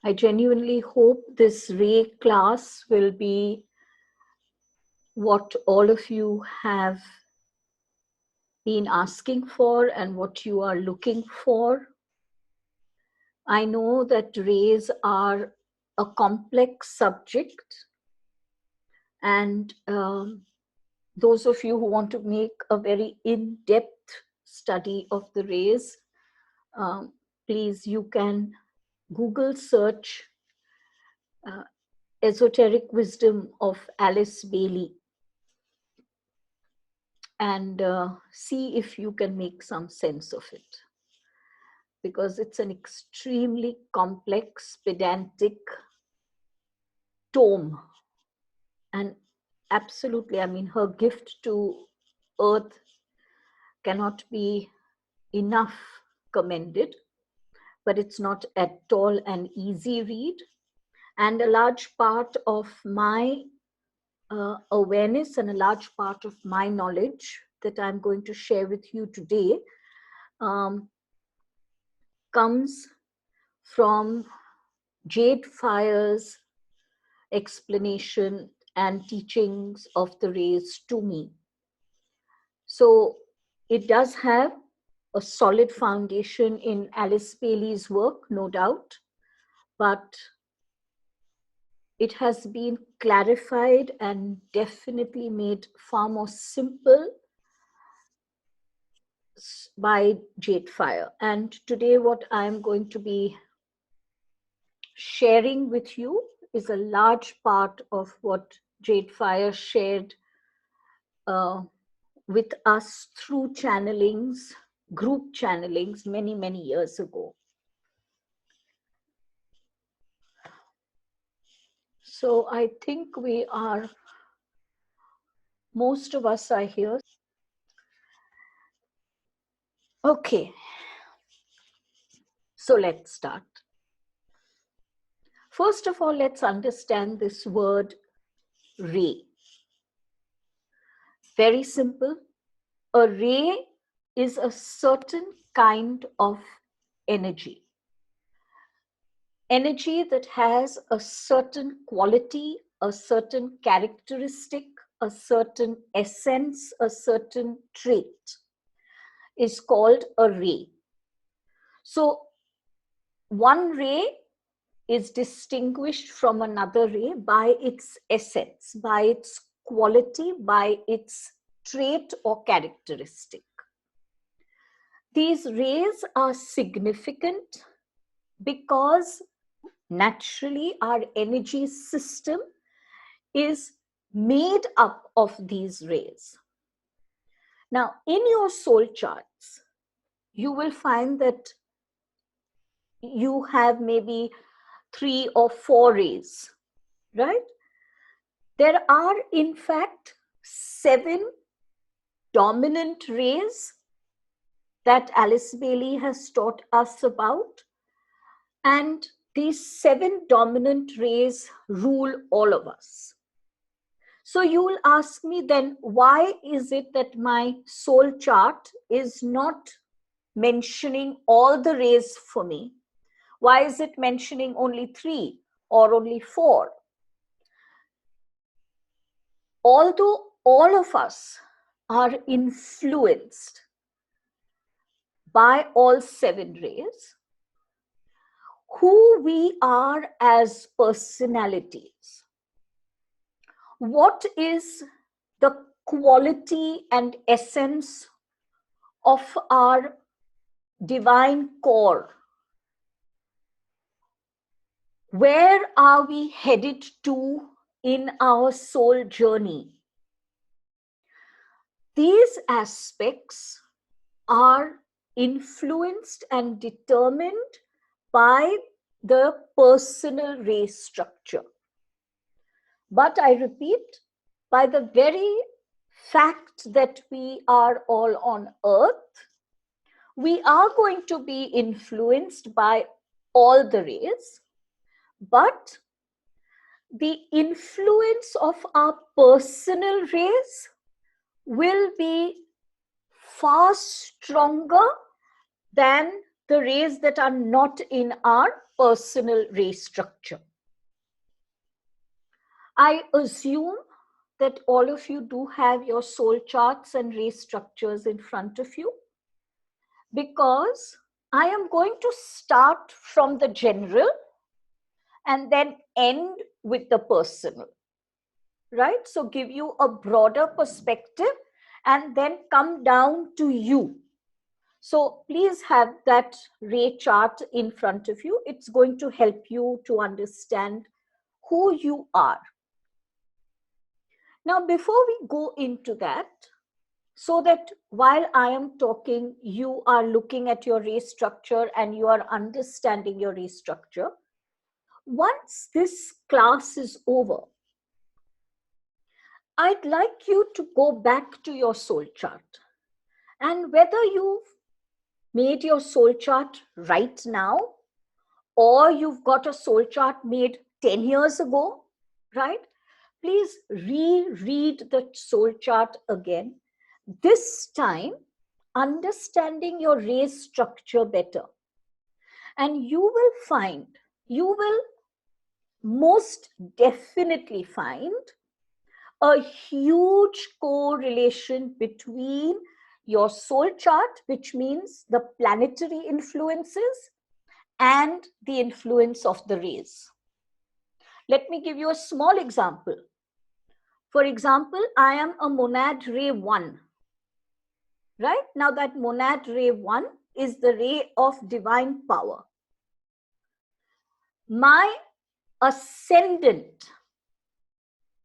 I genuinely hope this ray class will be what all of you have been asking for and what you are looking for. I know that rays are a complex subject, and those of you who want to make a very in-depth study of the rays, please, you can Google search Esoteric Wisdom of Alice Bailey and see if you can make some sense of it, because it's an extremely complex, pedantic tome. And absolutely, I mean, her gift to Earth cannot be enough commended, but it's not at all an easy read. And a large part of my awareness and a large part of my knowledge that I'm going to share with you today comes from JadeFire's explanation and teachings of the rays to me. So it does have a solid foundation in Alice Bailey's work, no doubt, but it has been clarified and definitely made far more simple by JadeFire. And today what I'm going to be sharing with you is a large part of what JadeFire shared with us through channelings, group channelings many, many years ago. So I think most of us are here. Okay, so let's start. First of all, let's understand this word ray. Very simple. A ray is a certain kind of energy. Energy that has a certain quality, a certain characteristic, a certain essence, a certain trait is called a ray. So one ray is distinguished from another ray by its essence, by its quality, by its trait or characteristic. These rays are significant because naturally our energy system is made up of these rays. Now, in your soul charts, you will find that you have maybe 3 or 4 rays, right? There are, in fact, 7 dominant rays that Alice Bailey has taught us about. And these 7 dominant rays rule all of us. So you will ask me then, why is it that my soul chart is not mentioning all the rays for me? Why is it mentioning only 3 or only 4? Although all of us are influenced by all 7 rays, who we are as personalities, what is the quality and essence of our divine core? Where are we headed to in our soul journey? These aspects are influenced and determined by the personal ray structure. But I repeat, by the very fact that we are all on Earth, we are going to be influenced by all the rays, but the influence of our personal rays will be far stronger than the rays that are not in our personal ray structure. I assume that all of you do have your soul charts and ray structures in front of you, because I am going to start from the general and then end with the personal, right? So give you a broader perspective and then come down to you. So please have that ray chart in front of you. It's going to help you to understand who you are. Now, before we go into that, so that while I am talking, you are looking at your ray structure and you are understanding your ray structure, once this class is over, I'd like you to go back to your soul chart. And whether you've made your soul chart right now, or you've got a soul chart made 10 years ago, right? Please reread the soul chart again. This time, understanding your ray structure better. And you will most definitely find a huge correlation between your soul chart, which means the planetary influences, and the influence of the rays. Let me give you a small example. For example, I am a monad ray 1. Right? Now that monad ray 1 is the ray of divine power. My ascendant,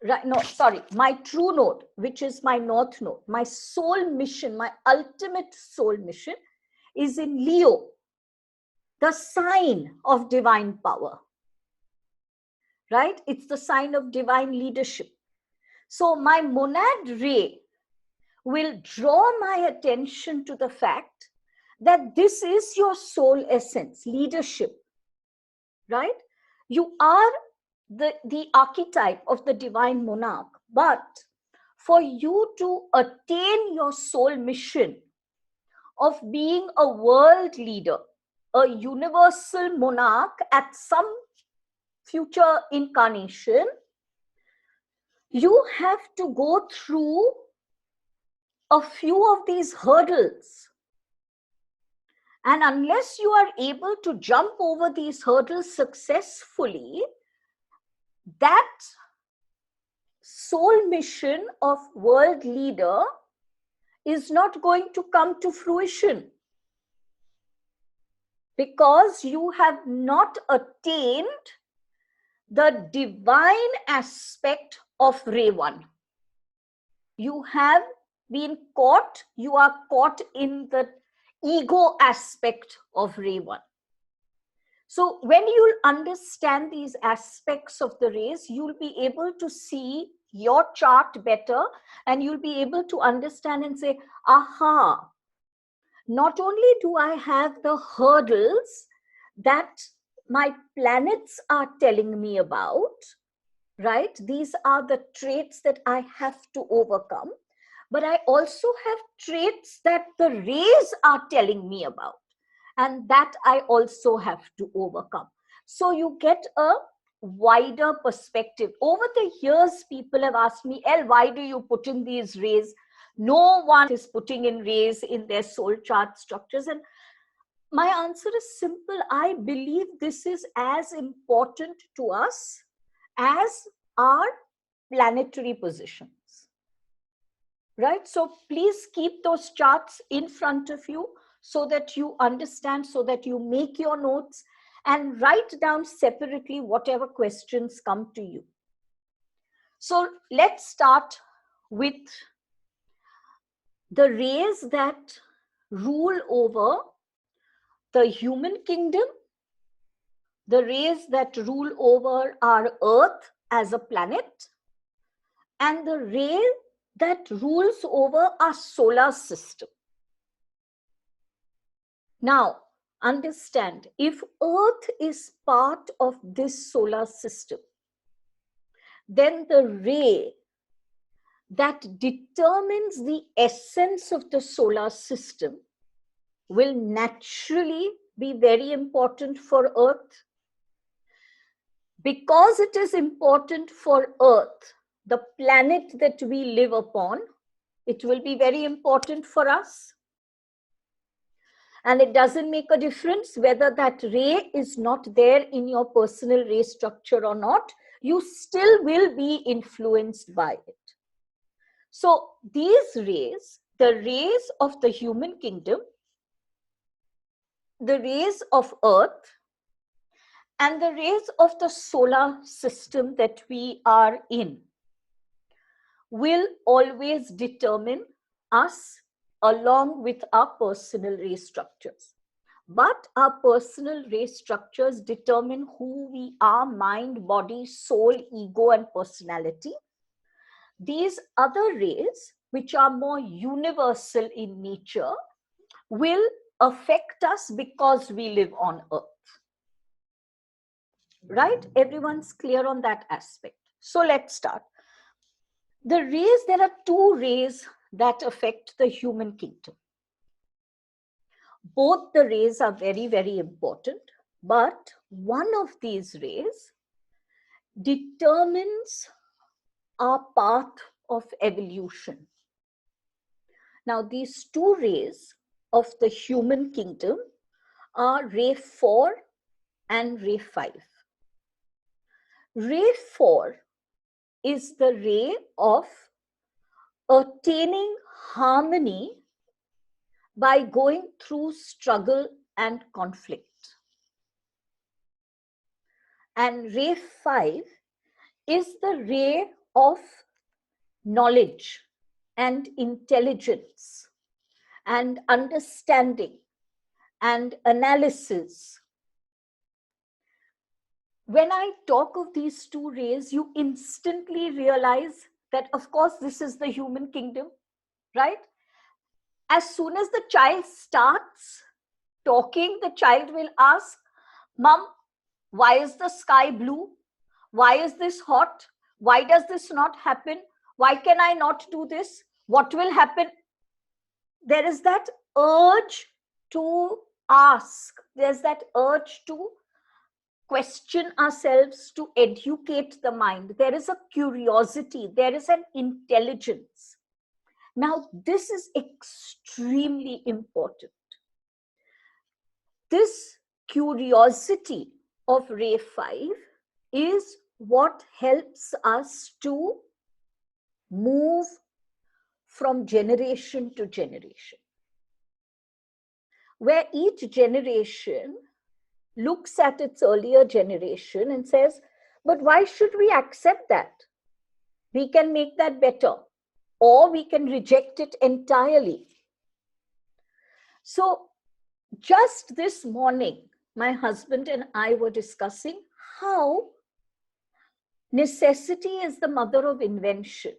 right? No, sorry, my true node, which is my north node, my soul mission, my ultimate soul mission is in Leo, the sign of divine power. Right? It's the sign of divine leadership. So my monad ray will draw my attention to the fact that this is your soul essence, leadership, right? You are the archetype of the divine monarch, but for you to attain your soul mission of being a world leader, a universal monarch at some future incarnation, you have to go through a few of these hurdles. And unless you are able to jump over these hurdles successfully, that soul mission of world leader is not going to come to fruition, because you have not attained the divine aspect of Ray 1. You have been caught, you are caught in the ego aspect of Ray 1. So when you understand these aspects of the rays, you'll be able to see your chart better, and you'll be able to understand and say, aha, not only do I have the hurdles that my planets are telling me about, right? These are the traits that I have to overcome, but I also have traits that the rays are telling me about, and that I also have to overcome. So you get a wider perspective. Over the years, people have asked me, El, why do you put in these rays? No one is putting in rays in their soul chart structures. And my answer is simple. I believe this is as important to us as our planetary positions. Right? So please keep those charts in front of you so that you understand, so that you make your notes and write down separately whatever questions come to you. So let's start with the rays that rule over the human kingdom, the rays that rule over our Earth as a planet, and the ray that rules over our solar system. Now, understand, if Earth is part of this solar system, then the ray that determines the essence of the solar system will naturally be very important for Earth? Because it is important for Earth, the planet that we live upon, it will be very important for us. And it doesn't make a difference whether that ray is not there in your personal ray structure or not, you still will be influenced by it. So these rays, the rays of the human kingdom, the rays of Earth, and the rays of the solar system that we are in, will always determine us along with our personal ray structures. But our personal ray structures determine who we are: mind, body, soul, ego, and personality. These other rays, which are more universal in nature, will affect us because we live on Earth. Right? Everyone's clear on that aspect. So let's start. The rays, there are two rays that affect the human kingdom. Both the rays are very, very important, but one of these rays determines our path of evolution. Now, these two rays of the human kingdom are ray 4 and ray 5. Ray 4 is the ray of attaining harmony by going through struggle and conflict. And ray 5 is the ray of knowledge and intelligence and understanding and analysis. When I talk of these two rays, you instantly realize that, of course, this is the human kingdom, right? As soon as the child starts talking, the child will ask, "Mom, why is the sky blue? Why is this hot? Why does this not happen? Why can I not do this? What will happen?" There is that urge to ask. There's that urge to question ourselves, to educate the mind. There is a curiosity. There is an intelligence. Now, this is extremely important. This curiosity of ray 5 is what helps us to move from generation to generation, where each generation looks at its earlier generation and says, "But why should we accept that? We can make that better, or we can reject it entirely." So just this morning, my husband and I were discussing how necessity is the mother of invention,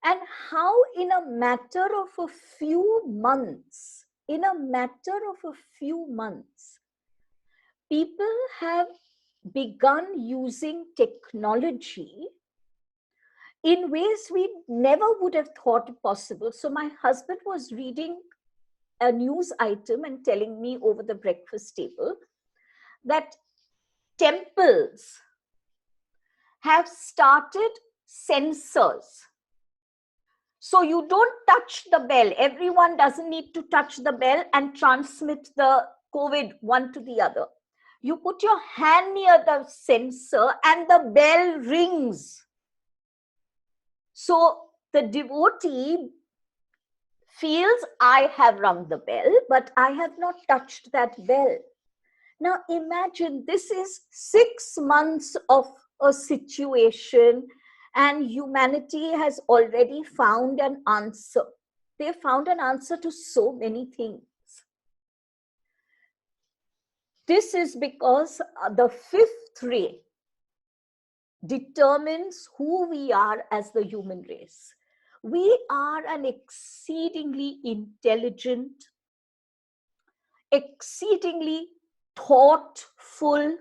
and how in a matter of a few months, people have begun using technology in ways we never would have thought possible. So my husband was reading a news item and telling me over the breakfast table that temples have started sensors. So you don't touch the bell. Everyone doesn't need to touch the bell and transmit the COVID one to the other. You put your hand near the sensor and the bell rings. So the devotee feels, "I have rung the bell, but I have not touched that bell." Now imagine, this is 6 months of a situation, and humanity has already found an answer. They found an answer to so many things. This is because the fifth ray determines who we are as the human race. We are an exceedingly intelligent, exceedingly thoughtful,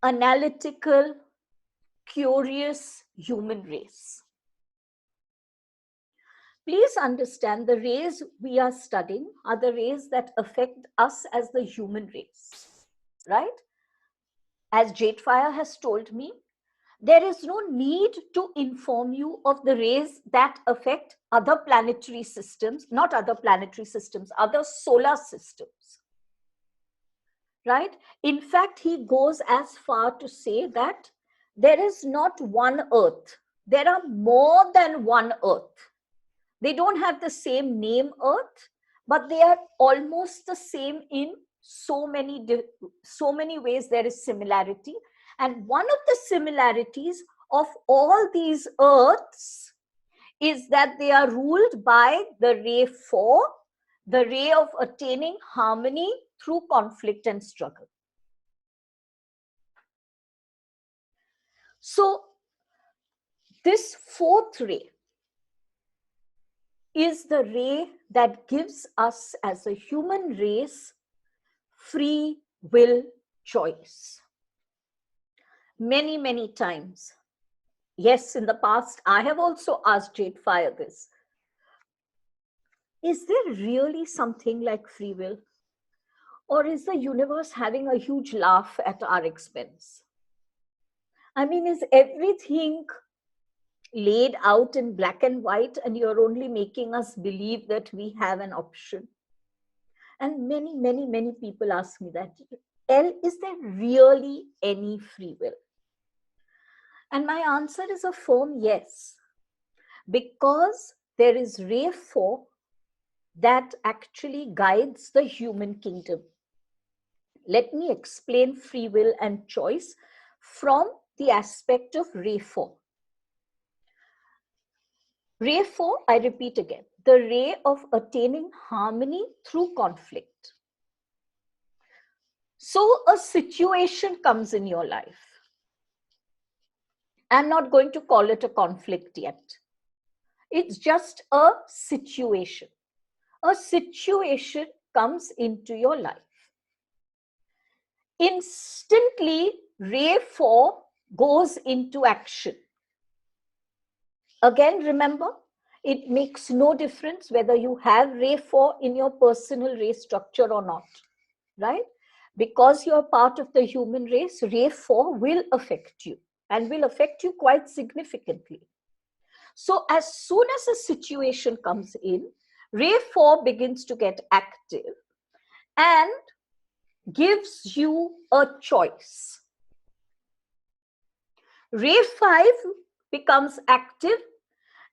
analytical, curious human race. Please understand the rays we are studying are the rays that affect us as the human race, right? As JadeFire has told me, there is no need to inform you of the rays that affect other planetary systems, not other planetary systems, other solar systems, right? In fact, he goes as far to say that there is not one Earth. There are more than one Earth. They don't have the same name Earth, but they are almost the same in so many ways. There is similarity. And one of the similarities of all these Earths is that they are ruled by the ray 4, the ray of attaining harmony through conflict and struggle. So this fourth ray is the ray that gives us as a human race free will choice. Many, many times. Yes, in the past, I have also asked JadeFire this. Is there really something like free will? Or is the universe having a huge laugh at our expense? I mean, is everything laid out in black and white and you're only making us believe that we have an option? And many, many, many people ask me that, is there really any free will? And my answer is a firm yes, because there is ray 4 that actually guides the human kingdom. Let me explain free will and choice from the aspect of ray 4. Ray 4, I repeat again, the ray of attaining harmony through conflict. So a situation comes in your life. I'm not going to call it a conflict yet. It's just a situation. A situation comes into your life. Instantly, ray 4 goes into action. Again, remember, it makes no difference whether you have ray 4 in your personal ray structure or not, right? Because you're part of the human race, ray 4 will affect you and will affect you quite significantly. So as soon as a situation comes in, ray 4 begins to get active and gives you a choice. Ray 5 becomes active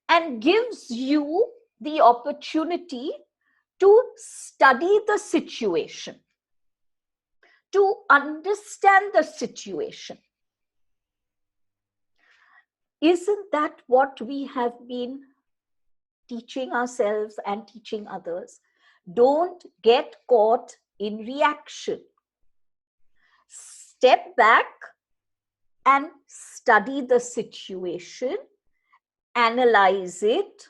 and gives you the opportunity to study the situation, to understand the situation. Isn't that what we have been teaching ourselves and teaching others? Don't get caught in reaction. Step back and study the situation, analyze it,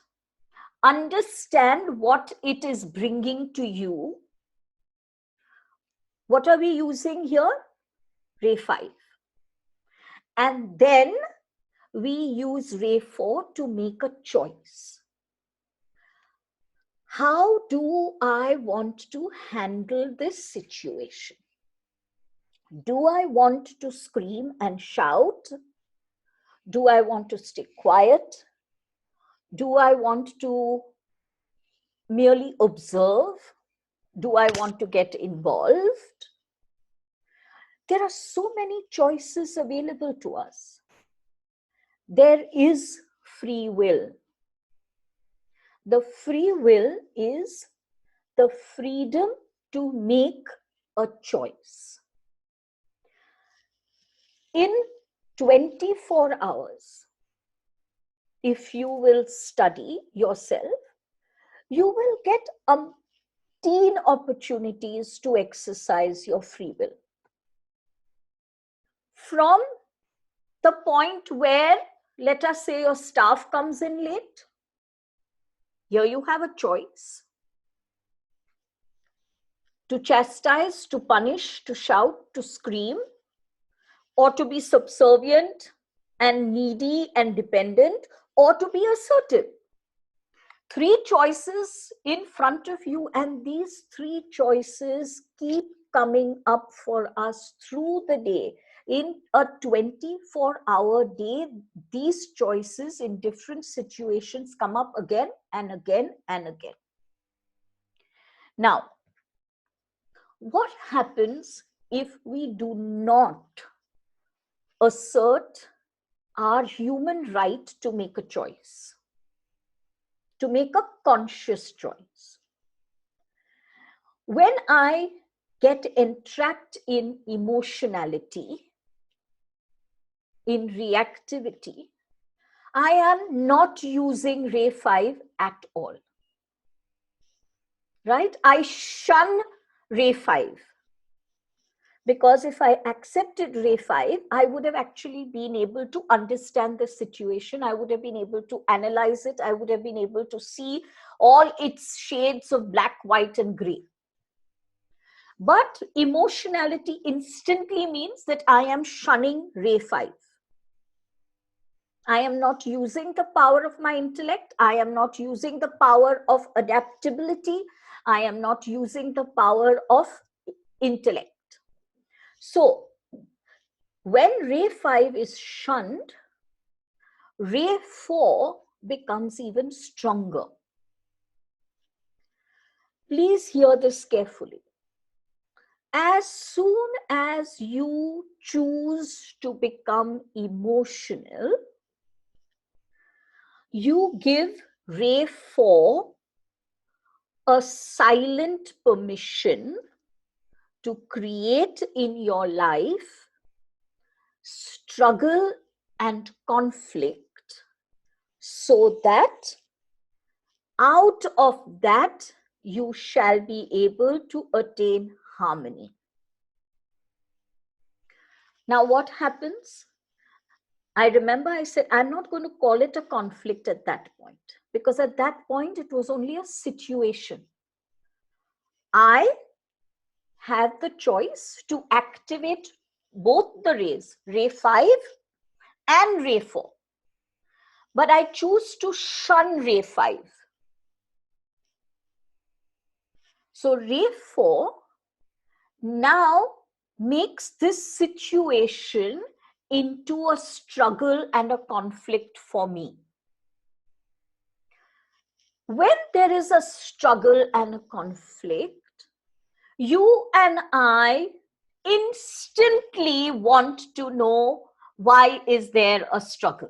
understand what it is bringing to you. What are we using here? Ray 5. And then we use ray 4 to make a choice. How do I want to handle this situation? Do I want to scream and shout? Do I want to stay quiet? Do I want to merely observe? Do I want to get involved? There are so many choices available to us. There is free will. The free will is the freedom to make a choice. In 24 hours, if you will study yourself, you will get umpteen opportunities to exercise your free will. From the point where, let us say, your staff comes in late, here you have a choice to chastise, to punish, to shout, to scream, or to be subservient and needy and dependent, or to be assertive. 3 choices in front of you, and these 3 choices keep coming up for us through the day. In a 24-hour day, these choices in different situations come up again and again and again. Now, what happens if we do not assert our human right to make a choice, to make a conscious choice? When I get entrapped in emotionality, in reactivity, I am not using Ray 5 at all. Right? I shun Ray 5. Because if I accepted Ray 5, I would have actually been able to understand the situation. I would have been able to analyze it. I would have been able to see all its shades of black, white, and gray. But emotionality instantly means that I am shunning Ray 5. I am not using the power of my intellect. I am not using the power of adaptability. I am not using the power of intellect. So, when Ray 5 is shunned, Ray 4 becomes even stronger. Please hear this carefully. As soon as you choose to become emotional, you give Ray 4 a silent permission to create in your life struggle and conflict, so that out of that you shall be able to attain harmony. Now, what happens? I remember I said, I'm not going to call it a conflict at that point, because at that point it was only a situation. I had the choice to activate both the rays, Ray 5 and Ray 4. But I choose to shun Ray 5. So Ray 4 now makes this situation into a struggle and a conflict for me. When there is a struggle and a conflict, you and I instantly want to know, why is there a struggle?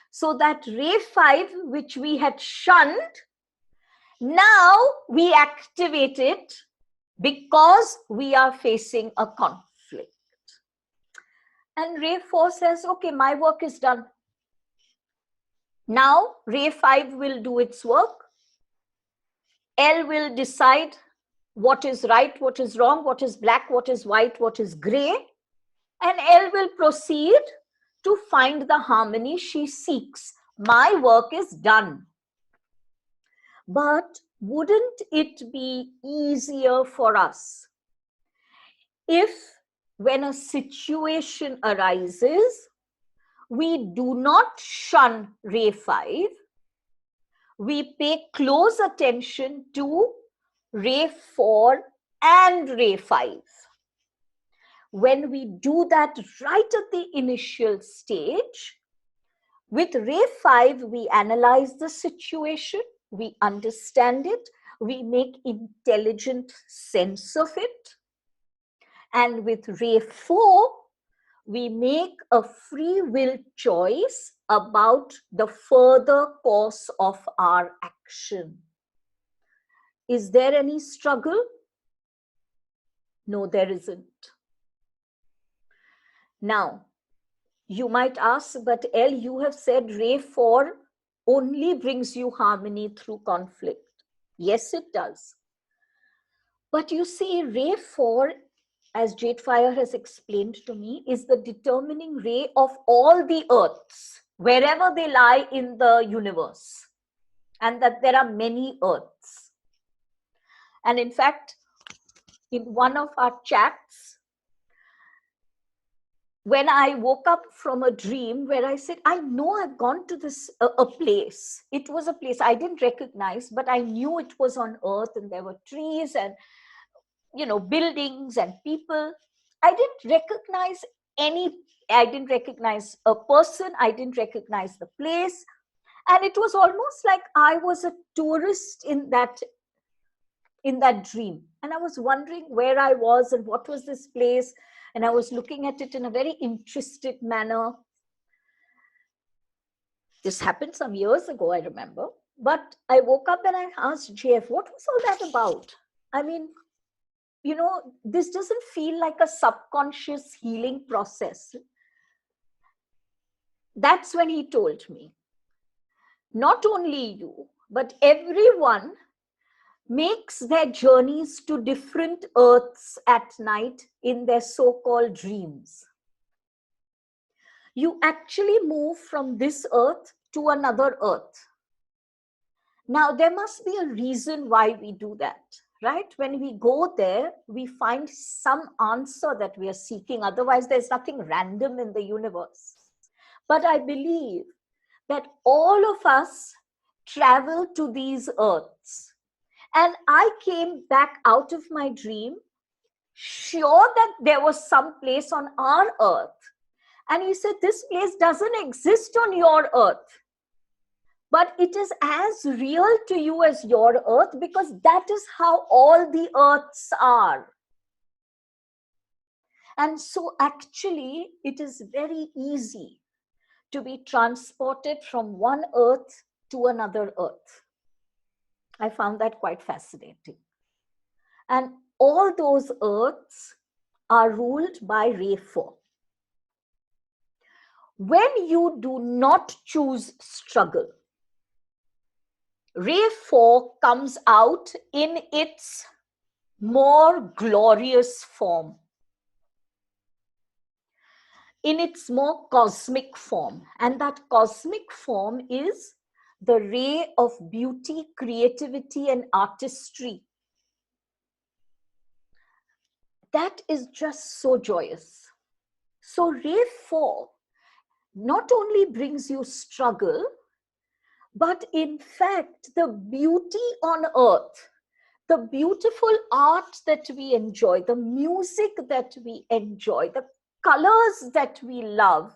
So that Ray 5, which we had shunned, now we activate it because we are facing a conflict. And Ray 4 says, okay, my work is done. Now Ray 5 will do its work. L will decide what is right, what is wrong, what is black, what is white, what is gray. And L will proceed to find the harmony she seeks. My work is done. But wouldn't it be easier for us if, when a situation arises, we do not shun Ray 5, we pay close attention to Ray 4 and Ray 5. When we do that right at the initial stage, with Ray 5, we analyze the situation, we understand it, we make intelligent sense of it. And with Ray 4, we make a free will choice about the further course of our action. Is there any struggle? No, there isn't. Now, you might ask, but L, you have said Ray 4 only brings you harmony through conflict. Yes, it does. But you see, Ray 4, as JadeFire has explained to me, is the determining ray of all the earths, wherever they lie in the universe, and that there are many earths. And in fact, in one of our chats, when I woke up from a dream where I said, I know I've gone to this a place. It was a place I didn't recognize, but I knew it was on earth, and there were trees and buildings and people. I didn't recognize any. I didn't recognize a person. I didn't recognize the place, and it was almost like I was a tourist in that dream, and I was wondering where I was and what was this place, and I was looking at it in a very interested manner. This happened some years ago, I remember, but I woke up and I asked JF, what was all that about? I mean, this doesn't feel like a subconscious healing process. That's when he told me, not only you, but everyone makes their journeys to different earths at night in their so-called dreams. You actually move from this earth to another earth. Now, there must be a reason why we do that, right? When we go there, we find some answer that we are seeking. Otherwise, there's nothing random in the universe. But I believe that all of us travel to these earths. And I came back out of my dream, sure that there was some place on our earth. And he said, this place doesn't exist on your earth, but it is as real to you as your earth, because that is how all the earths are. And so actually, it is very easy to be transported from one earth to another earth. I found that quite fascinating. And all those earths are ruled by Ray 4. When you do not choose struggle, Ray 4 comes out in its more glorious form, in its more cosmic form. And that cosmic form is the ray of beauty, creativity, and artistry. That is just so joyous. So Ray 4 not only brings you struggle, but in fact, the beauty on earth, the beautiful art that we enjoy, the music that we enjoy, the colors that we love,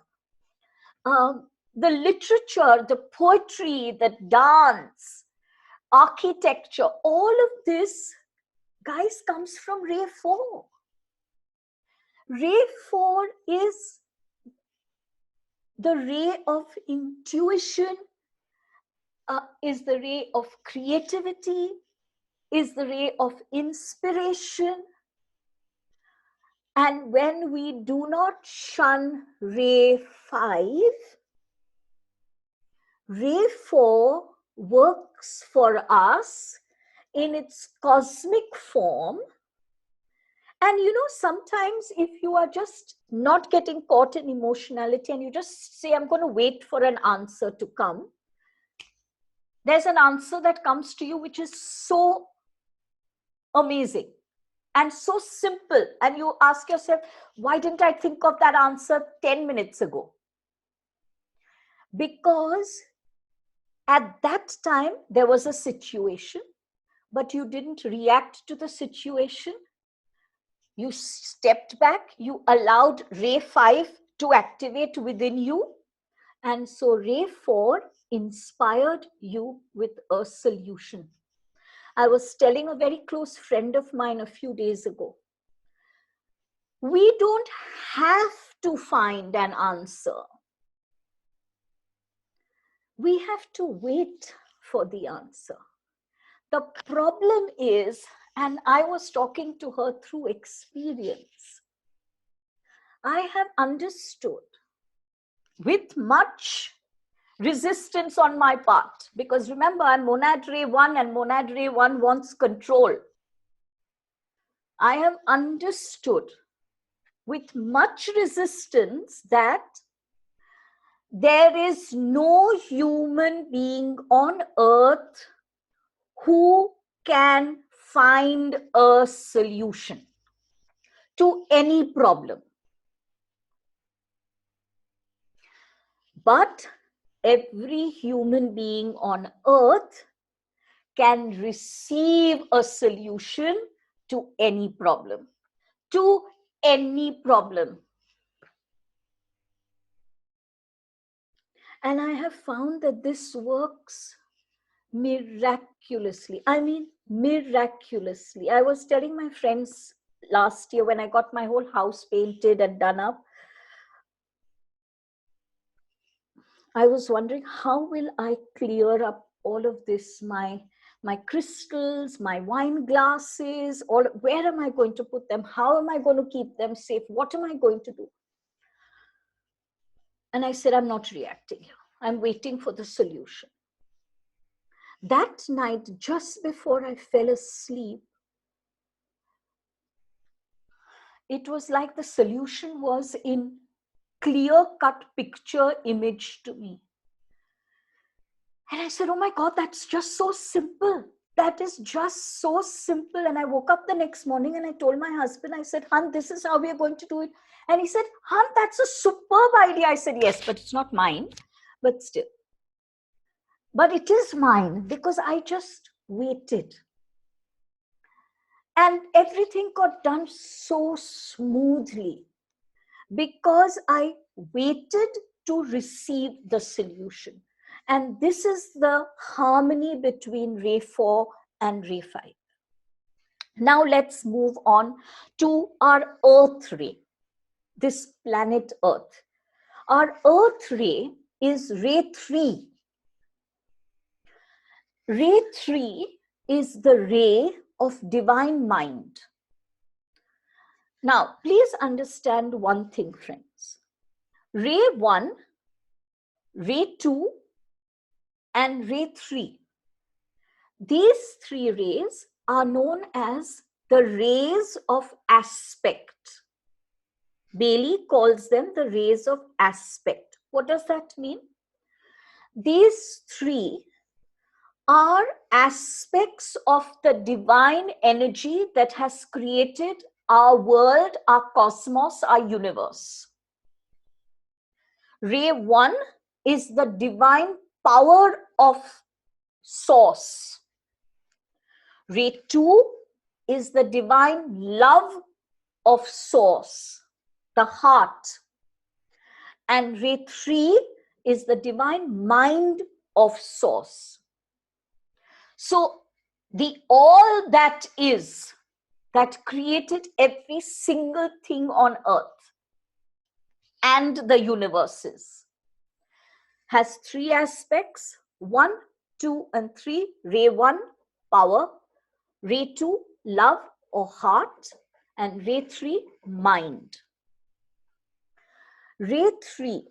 the literature, the poetry, the dance, architecture, all of this, guys, comes from Ray 4. Ray 4 is the ray of intuition, is the ray of creativity, is the ray of inspiration. And when we do not shun Ray 5, Ray 4 works for us in its cosmic form. And sometimes if you are just not getting caught in emotionality and you just say, I'm going to wait for an answer to come, there's an answer that comes to you which is so amazing and so simple. And you ask yourself, why didn't I think of that answer 10 minutes ago? Because at that time, there was a situation, but you didn't react to the situation. You stepped back, you allowed Ray 5 to activate within you. And so Ray 4 inspired you with a solution. I was telling a very close friend of mine a few days ago, we don't have to find an answer. We have to wait for the answer. The problem is, and I was talking to her through experience, I have understood with much resistance on my part, because remember, I'm monad ray 1 and monad ray 1 wants control. I have understood with much resistance that there is no human being on earth who can find a solution to any problem. But every human being on earth can receive a solution to any problem. To any problem. And I have found that this works miraculously. I mean, miraculously. I was telling my friends last year when I got my whole house painted and done up, I was wondering, how will I clear up all of this? My crystals, my wine glasses, where am I going to put them? How am I going to keep them safe? What am I going to do? And I said, I'm not reacting. I'm waiting for the solution. That night, just before I fell asleep, it was like the solution was in clear-cut picture image to me. And I said, oh my God, that's just so simple. That is just so simple. And I woke up the next morning and I told my husband, I said, Han, this is how we are going to do it. And he said, Han, that's a superb idea. I said, yes, but it's not mine, but still. But it is mine because I just waited. And everything got done so smoothly because I waited to receive the solution. And this is the harmony between Ray 4 and Ray 5. Now let's move on to our Earth Ray, this planet Earth. Our Earth Ray is Ray 3. Ray 3 is the ray of divine mind. Now, please understand one thing, friends. Ray 1, Ray 2, and Ray 3. These three rays are known as the rays of aspect. Bailey calls them the rays of aspect. What does that mean? These three are aspects of the divine energy that has created our world, our cosmos, our universe. Ray 1 is the divine power of source. Ray 2 is the divine love of source, the heart. And Ray 3 is the divine mind of source. So the all that is, that created every single thing on earth and the universes, has three aspects: 1, 2, and 3. Ray 1, power. Ray 2, love or heart. And Ray 3, mind. Ray 3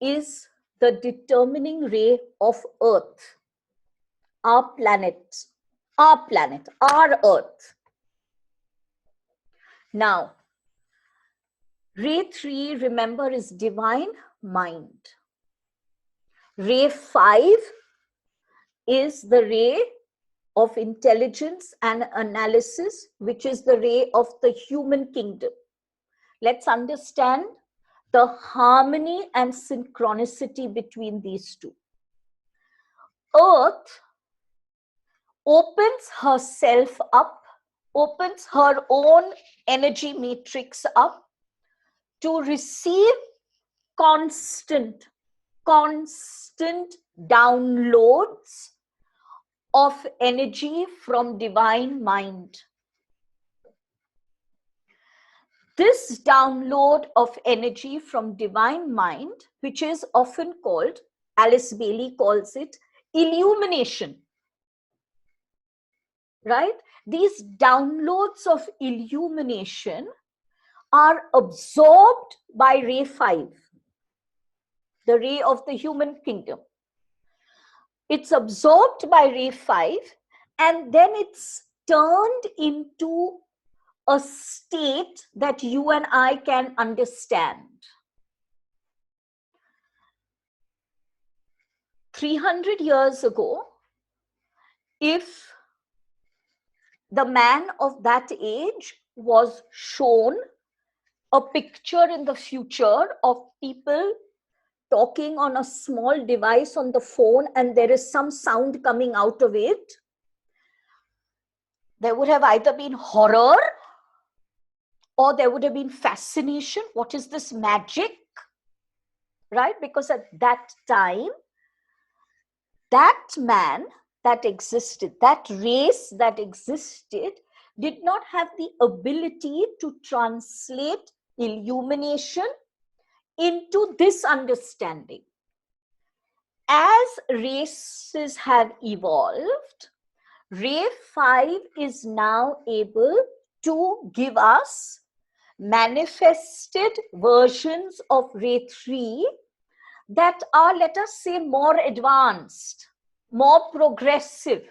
is the determining ray of Earth, our planet, our Earth. Now, Ray 3, remember, is divine mind. Ray 5 is the ray of intelligence and analysis, which is the ray of the human kingdom. Let's understand the harmony and synchronicity between these two. Earth opens herself up, opens her own energy matrix up to receive constant downloads of energy from divine mind. This download of energy from divine mind, which is often called, Alice Bailey calls it, illumination, right? These downloads of illumination are absorbed by Ray 5, the ray of the human kingdom. It's absorbed by Ray 5, and then it's turned into a state that you and I can understand. 300 years ago, if the man of that age was shown a picture in the future of people talking on a small device on the phone and there is some sound coming out of it, there would have either been horror or there would have been fascination. What is this magic? Right? Because at that time, that man that existed, that race that existed, did not have the ability to translate illumination into this understanding. As races have evolved, Ray 5 is now able to give us manifested versions of Ray 3 that are, let us say, more advanced, more progressive.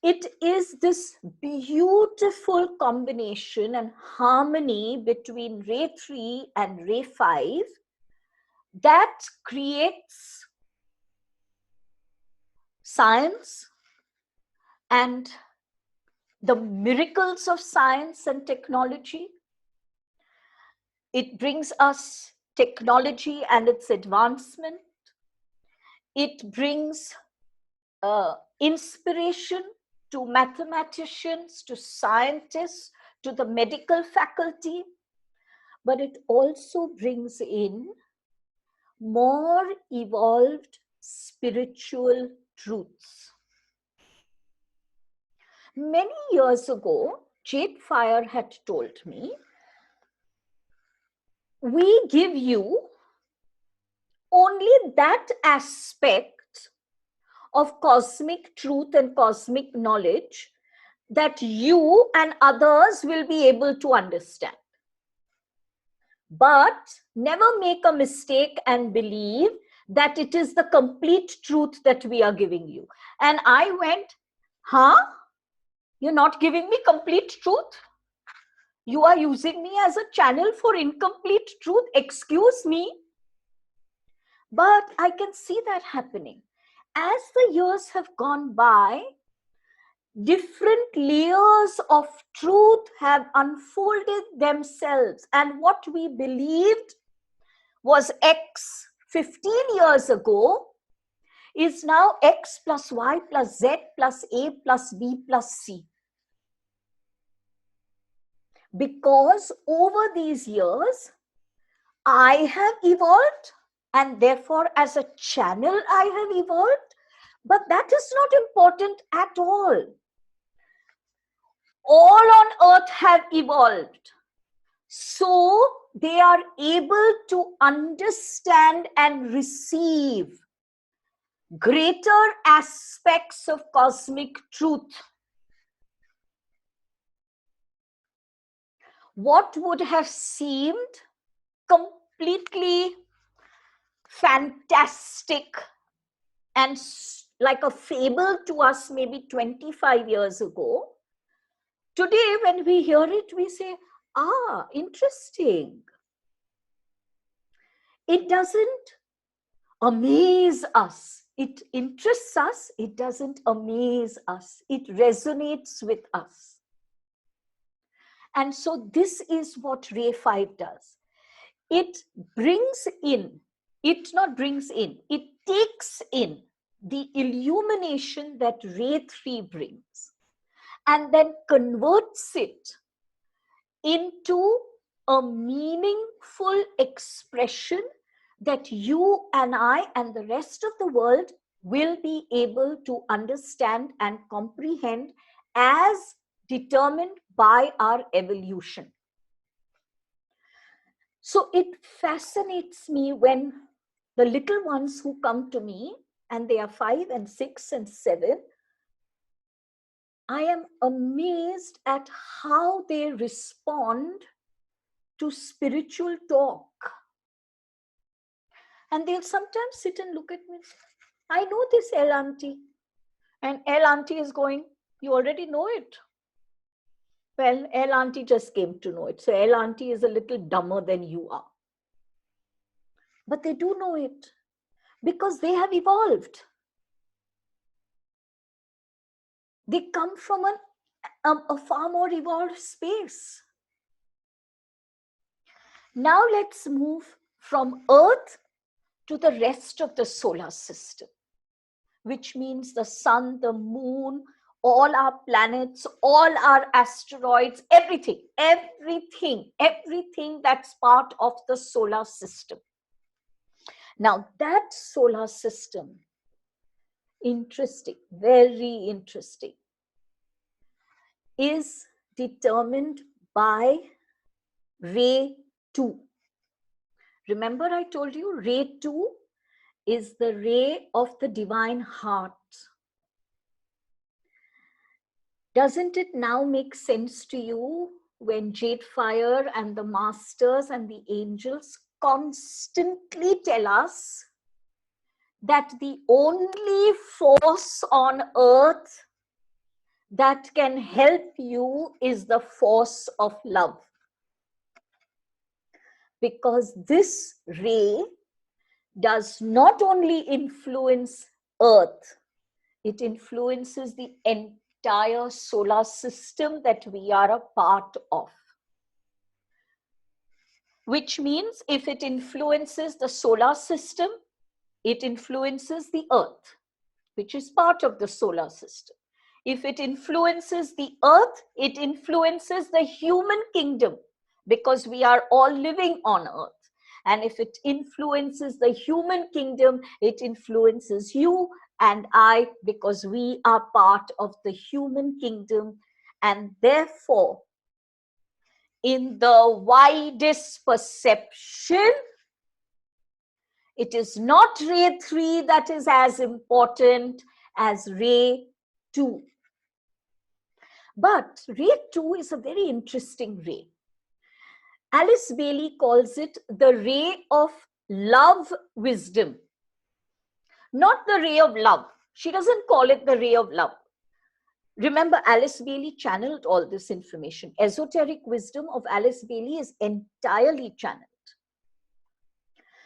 It is this beautiful combination and harmony between Ray 3 and Ray 5 that creates science and the miracles of science and technology. It brings us technology and its advancement. It brings inspiration to mathematicians, to scientists, to the medical faculty. But it also brings in more evolved spiritual truths. Many years ago, JadeFire had told me, we give you only that aspect of cosmic truth and cosmic knowledge that you and others will be able to understand. But never make a mistake and believe that it is the complete truth that we are giving you. And I went, huh? You're not giving me complete truth? You are using me as a channel for incomplete truth? Excuse me. But I can see that happening. As the years have gone by, different layers of truth have unfolded themselves. And what we believed was X 15 years ago is now X plus Y plus Z plus A plus B plus C. Because over these years, I have evolved, and therefore as a channel I have evolved, but that is not important at all. All on earth have evolved. So they are able to understand and receive greater aspects of cosmic truth. What would have seemed completely fantastic and like a fable to us maybe 25 years ago, today when we hear it, we say, ah, interesting. It doesn't amaze us. It interests us. It doesn't amaze us. It resonates with us. And so this is what Ray 5 does. It brings in, it not brings in, it takes in the illumination that Ray 3 brings and then converts it into a meaningful expression that you and I and the rest of the world will be able to understand and comprehend as determined by our evolution. So it fascinates me when the little ones who come to me, and they are 5 and 6 and 7, I am amazed at how they respond to spiritual talk. And they'll sometimes sit and look at me and say, I know this, Auntie. And Auntie is going, you already know it. Well, Auntie just came to know it. So Auntie is a little dumber than you are. But they do know it because they have evolved. They come from a far more evolved space. Now let's move from Earth to the rest of the solar system, which means the sun, the moon, all our planets, all our asteroids, everything that's part of the solar system. Now that solar system, interesting, very interesting, is determined by ray 2. Remember I told you ray 2 is the ray of the divine heart. Doesn't it now make sense to you when JadeFire and the masters and the angels constantly tell us that the only force on earth that can help you is the force of love? Because this ray does not only influence earth, it influences the entire solar system that we are a part of. Which means if it influences the solar system, it influences the earth, which is part of the solar system. If it influences the earth, it influences the human kingdom, because we are all living on earth. And if it influences the human kingdom, it influences you and I, because we are part of the human kingdom. And therefore, in the widest perception, it is not ray 3 that is as important as ray 2. But ray 2 is a very interesting ray. Alice Bailey calls it the ray of love wisdom. Not the ray of love. She doesn't call it the ray of love. Remember, Alice Bailey channeled all this information. Esoteric wisdom of Alice Bailey is entirely channeled.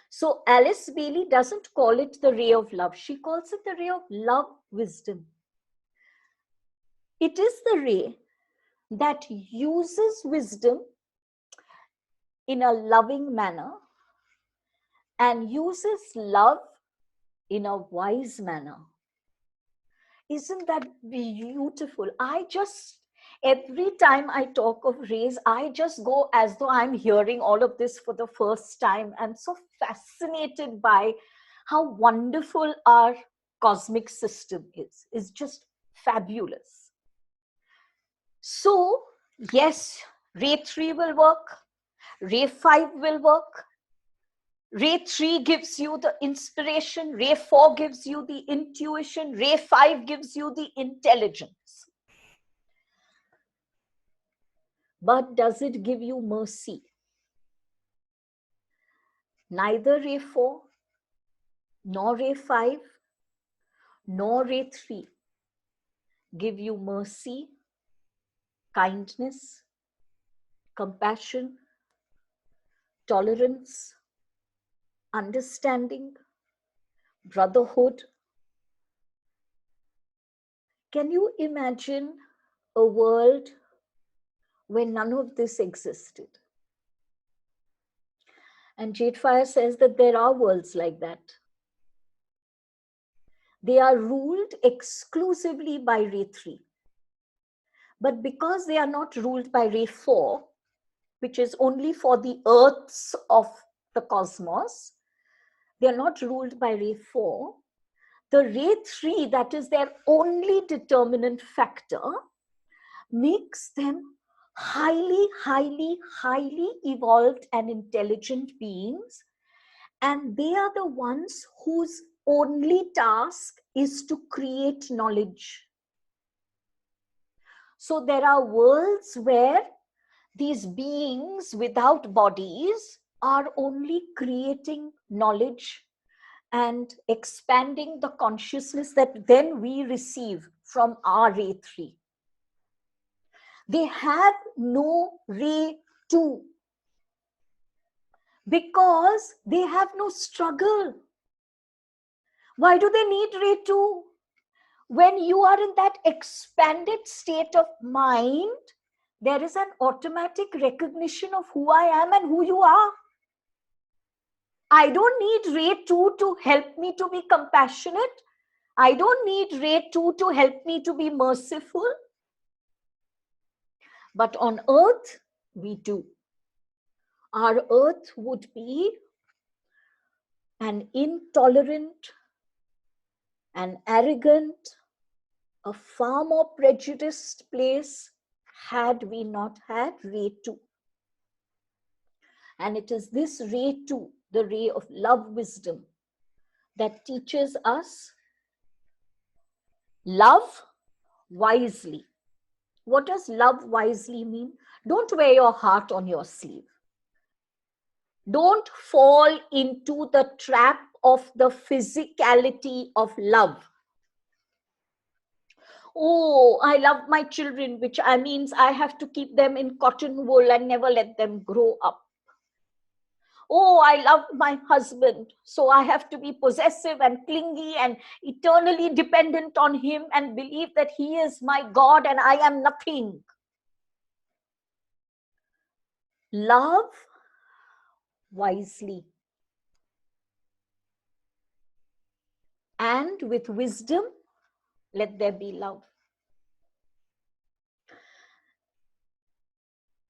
So Alice Bailey doesn't call it the ray of love. She calls it the ray of love wisdom. It is the ray that uses wisdom in a loving manner and uses love in a wise manner. Isn't that beautiful? Every time I talk of rays, I just go as though I'm hearing all of this for the first time. I'm so fascinated by how wonderful our cosmic system is. It's just fabulous. So, yes, ray 3 will work. Ray 5 will work. Ray 3 gives you the inspiration. Ray 4 gives you the intuition. Ray 5 gives you the intelligence. But does it give you mercy? Neither ray 4, nor ray 5, nor ray 3 give you mercy, kindness, compassion, tolerance, understanding, brotherhood. Can you imagine a world where none of this existed? And JadeFire says that there are worlds like that. They are ruled exclusively by ray 3. But because they are not ruled by ray 4, which is only for the earths of the cosmos, they are not ruled by ray 4. The ray 3, that is their only determinant factor, makes them highly, highly, highly evolved and intelligent beings. And they are the ones whose only task is to create knowledge. So there are worlds where these beings without bodies are only creating knowledge and expanding the consciousness that then we receive from our ray 3. They have no ray 2 because they have no struggle. Why do they need ray 2? When you are in that expanded state of mind, there is an automatic recognition of who I am and who you are. I don't need Ray 2 to help me to be compassionate. I don't need Ray 2 to help me to be merciful. But on earth, we do. Our earth would be an intolerant, an arrogant, a far more prejudiced place had we not had Ray 2. And it is this Ray 2, the ray of love wisdom, that teaches us love wisely. What does love wisely mean? Don't wear your heart on your sleeve. Don't fall into the trap of the physicality of love. Oh, I love my children, which means I have to keep them in cotton wool and never let them grow up. Oh, I love my husband, so I have to be possessive and clingy and eternally dependent on him and believe that he is my God and I am nothing. Love wisely and with wisdom, let there be love.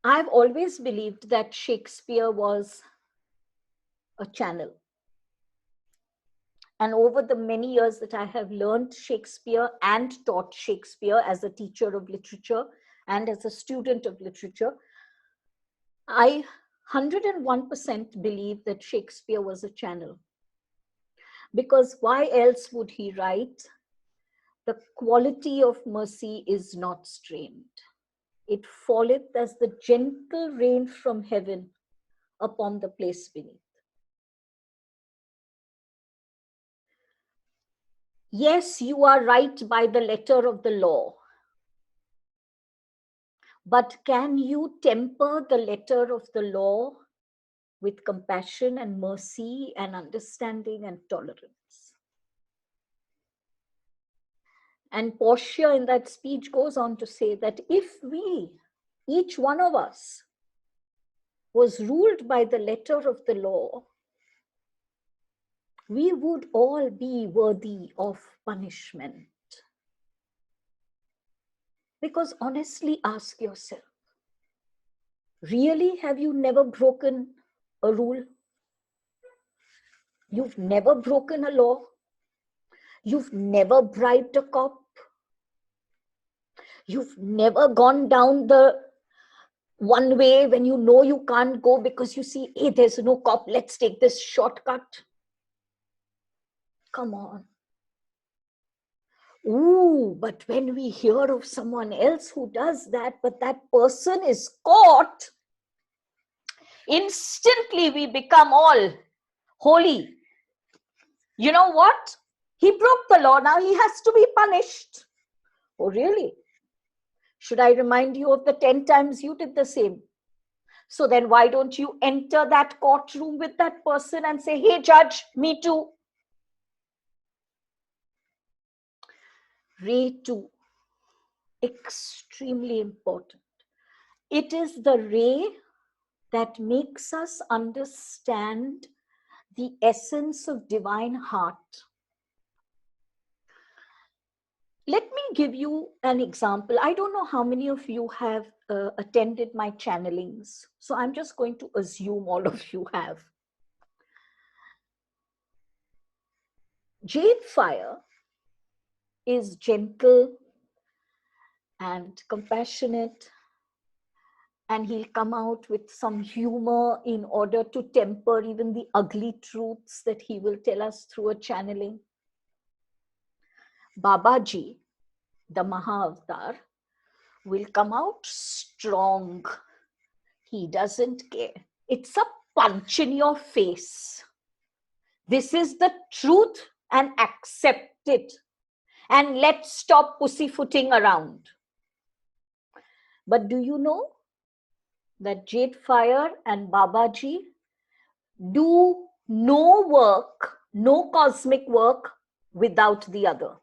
I've always believed that Shakespeare was a channel. And over the many years that I have learned Shakespeare and taught Shakespeare as a teacher of literature and as a student of literature, I 101% believe that Shakespeare was a channel. Because why else would he write, "The quality of mercy is not strained. It falleth as the gentle rain from heaven upon the place beneath." Yes, you are right by the letter of the law. But can you temper the letter of the law with compassion and mercy and understanding and tolerance? And Portia in that speech goes on to say that if we, each one of us, was ruled by the letter of the law, we would all be worthy of punishment. Because honestly, ask yourself, really, have you never broken a rule? You've never broken a law? You've never bribed a cop? You've never gone down the one way when you know you can't go because you see, hey, there's no cop, let's take this shortcut. Come on. Ooh, but when we hear of someone else who does that, but that person is caught, instantly we become all holy. You know what? He broke the law, now he has to be punished. Oh, really? Should I remind you of the 10 times you did the same? So then why don't you enter that courtroom with that person and say, hey, judge, me too. Ray 2, extremely important. It is the ray that makes us understand the essence of divine heart. Let me give you an example. I don't know how many of you have attended my channelings. So I'm just going to assume all of you have. JadeFire is gentle and compassionate, and he'll come out with some humor in order to temper even the ugly truths that he will tell us through a channeling. Babaji, the Mahavatar, will come out strong. He doesn't care. It's a punch in your face. This is the truth and accept it. And let's stop pussyfooting around. But do you know that JadeFire and Babaji do no work, no cosmic work without the other?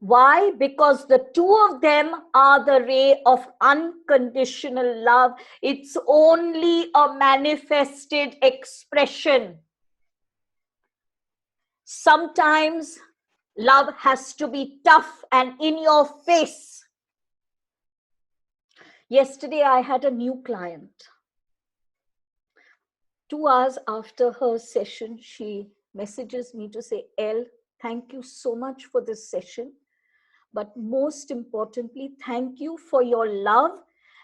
Why? Because the two of them are the ray of unconditional love. It's only a manifested expression. Sometimes love has to be tough and in your face. Yesterday, I had a new client. 2 hours after her session, she messages me to say, Elle, thank you so much for this session. But most importantly, thank you for your love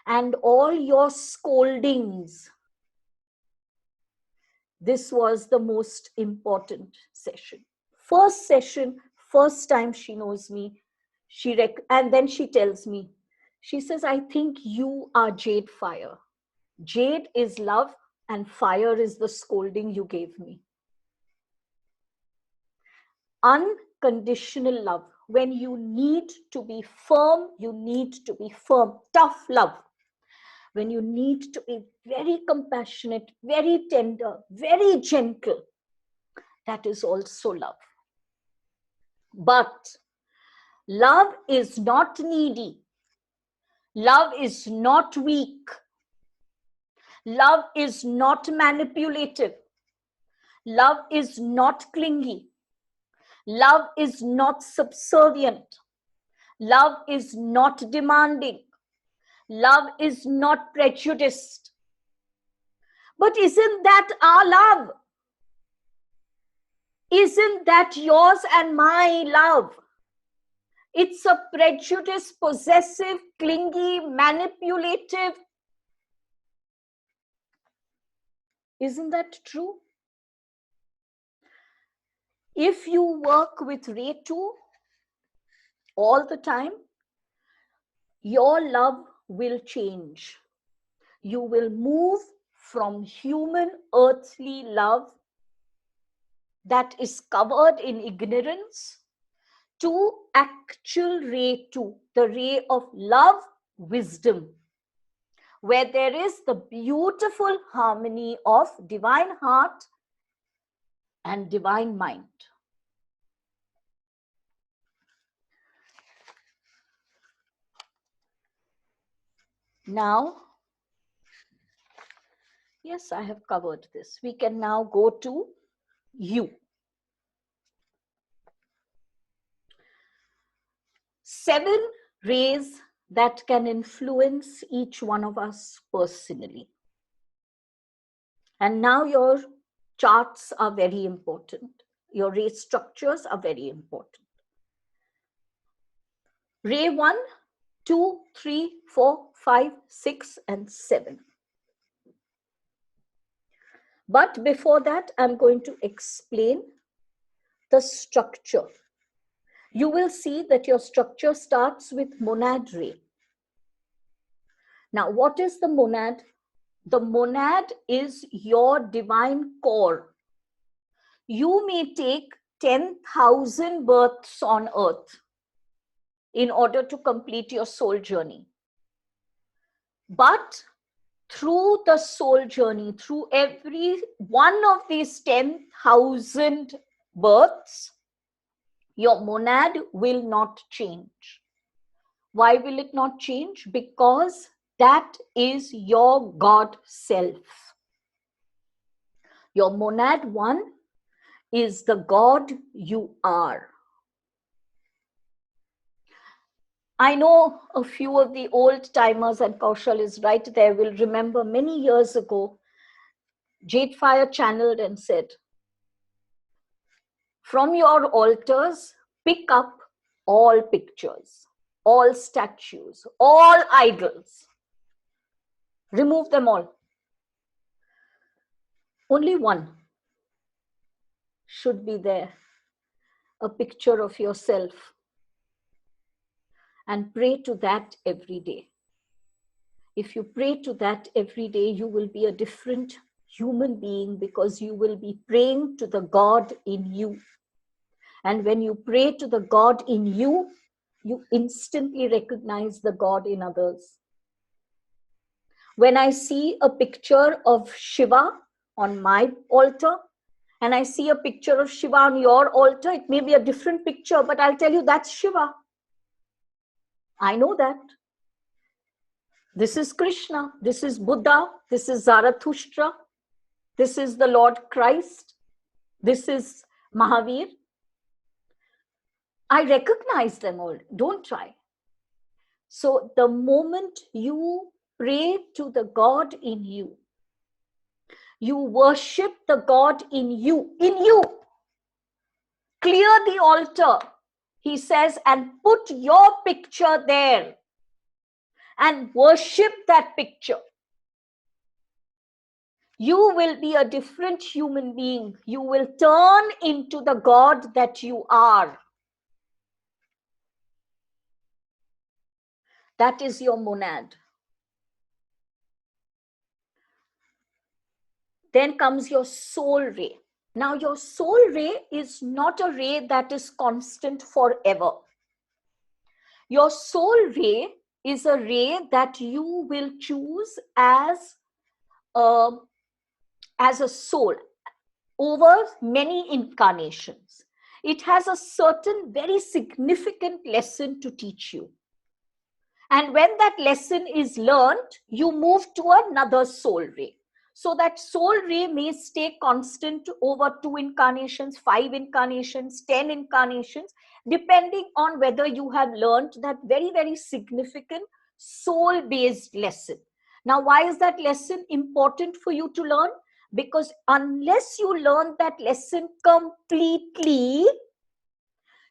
and all your scoldings. This was the most important session. First session, first time she knows me. And then she tells me, she says, I think you are JadeFire. Jade is love and fire is the scolding you gave me. Unconditional love. When you need to be firm, you need to be firm. Tough love. When you need to be very compassionate, very tender, very gentle, that is also love. But love is not needy. Love is not weak. Love is not manipulative. Love is not clingy. Love is not subservient. Love is not demanding. Love is not prejudiced. But isn't that our love? Isn't that yours and my love? It's a prejudiced, possessive, clingy, manipulative. Isn't that true? If you work with Ray 2 all the time, your love will change. You will move from human earthly love that is covered in ignorance to actual Ray 2, the ray of love, wisdom, where there is the beautiful harmony of divine heart and divine mind. Now, yes, I have covered this. We can now go to you. 7 rays that can influence each one of us personally. And now your charts are very important. Your ray structures are very important. Ray 1, 2, 3, 4, 5, 6, and 7. But before that, I'm going to explain the structure. You will see that your structure starts with monad ray. Now, what is the monad? The monad is your divine core. You may take 10,000 births on earth in order to complete your soul journey. But through the soul journey, through every one of these 10,000 births, your monad will not change. Why will it not change? Because that is your God self. Your monad 1 is the God you are. I know a few of the old timers, and Kaushal is right there, will remember many years ago, JadeFire channeled and said, from your altars, pick up all pictures, all statues, all idols. Remove them all. Only one should be there, a picture of yourself. And pray to that every day. If you pray to that every day, you will be a different human being because you will be praying to the God in you. And when you pray to the God in you, you instantly recognize the God in others. When I see a picture of Shiva on my altar, and I see a picture of Shiva on your altar, it may be a different picture, but I'll tell you that's Shiva. I know that. This is Krishna, this is Buddha, this is Zarathustra, this is the Lord Christ, this is Mahavir. I recognize them all. Don't try. So the moment you pray to the God in you, you worship the God in you, clear the altar, he says, and put your picture there and worship that picture. You will be a different human being. You will turn into the God that you are. That is your monad. Then comes your soul ray. Now, your soul ray is not a ray that is constant forever. Your soul ray is a ray that you will choose as a soul over many incarnations. It has a certain very significant lesson to teach you. And when that lesson is learned, you move to another soul ray. So that soul ray may stay constant over 2 incarnations, 5 incarnations, 10 incarnations, depending on whether you have learned that very, very significant soul-based lesson. Now, why is that lesson important for you to learn? Because unless you learn that lesson completely,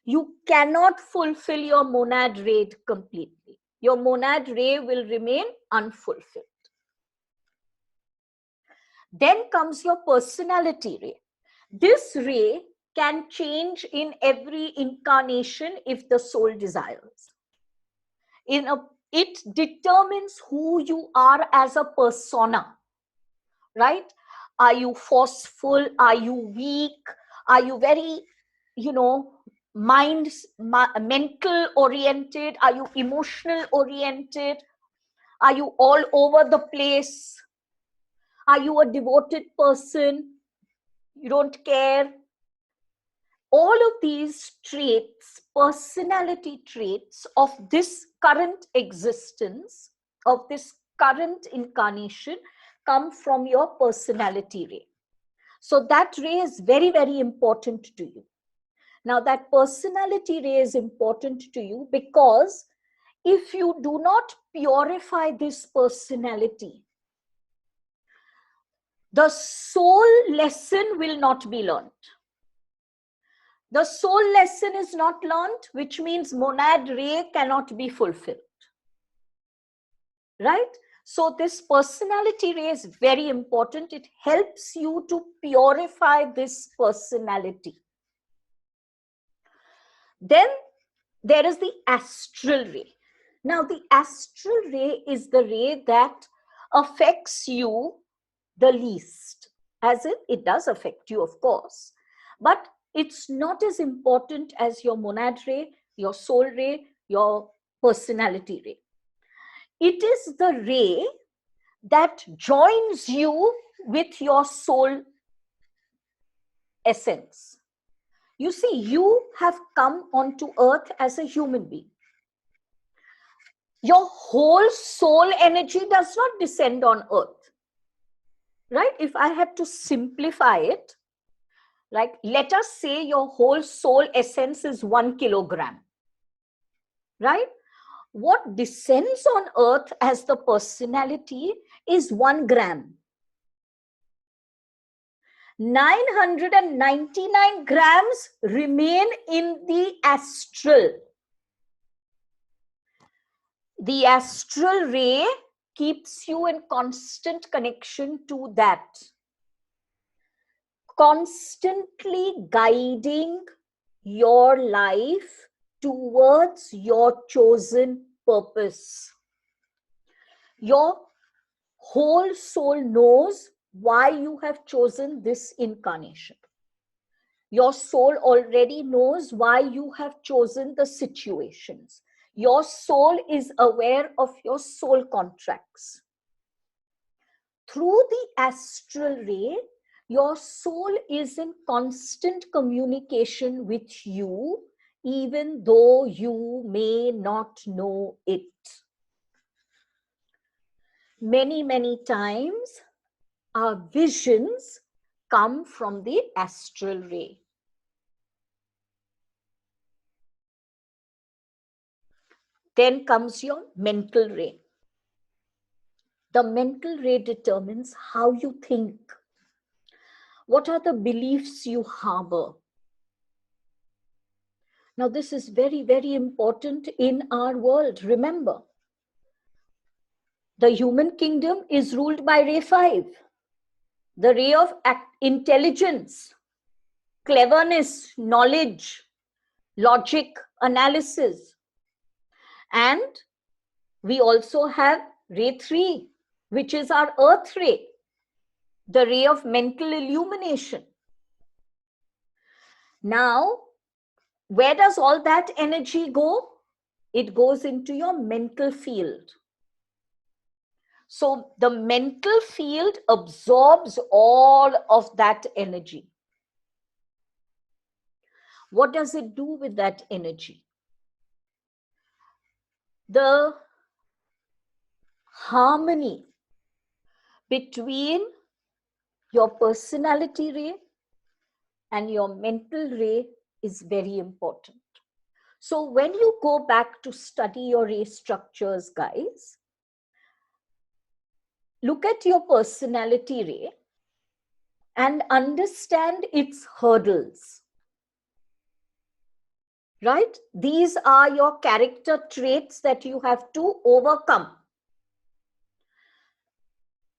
you cannot fulfill your monad ray completely. Your monad ray will remain unfulfilled. Then comes your personality ray. This ray can change in every incarnation if the soul desires. It determines who you are as a persona, right? Are you forceful? Are you weak? Are you very, mental oriented? Are you emotional oriented? Are you all over the place? Are you a devoted person? You don't care? All of these traits, personality traits of this current existence, of this current incarnation, come from your personality ray. So that ray is very, very important to you. Now, that personality ray is important to you because if you do not purify this personality, the soul lesson will not be learned. The soul lesson is not learned, which means monad ray cannot be fulfilled. Right? So this personality ray is very important. It helps you to purify this personality. Then there is the astral ray. Now, the astral ray is the ray that affects you the least. As in, it does affect you, of course, but it's not as important as your monad ray, your soul ray, your personality ray. It is the ray that joins you with your soul essence. You see, you have come onto earth as a human being. Your whole soul energy does not descend on earth, right? If I had to simplify it, like, let us say your whole soul essence is 1 kilogram, right? What descends on earth as the personality is 1 gram. 999 grams remain in the astral. The astral ray keeps you in constant connection to that, constantly guiding your life towards your chosen purpose. Your whole soul knows why you have chosen this incarnation. Your soul already knows why you have chosen the situations. Your soul is aware of your soul contracts. Through the astral ray, your soul is in constant communication with you even though you may not know it. Many, many times, our visions come from the astral ray. Then comes your mental ray. The mental ray determines how you think. What are the beliefs you harbor? Now, this is very, very important in our world. Remember, the human kingdom is ruled by ray 5, the ray of intelligence, cleverness, knowledge, logic, analysis. And we also have ray 3, which is our earth ray, the ray of mental illumination. Now, where does all that energy go? It goes into your mental field. So the mental field absorbs all of that energy. What does it do with that energy? The harmony between your personality ray and your mental ray is very important. So when you go back to study your ray structures, guys, look at your personality ray and understand its hurdles. Right? These are your character traits that you have to overcome.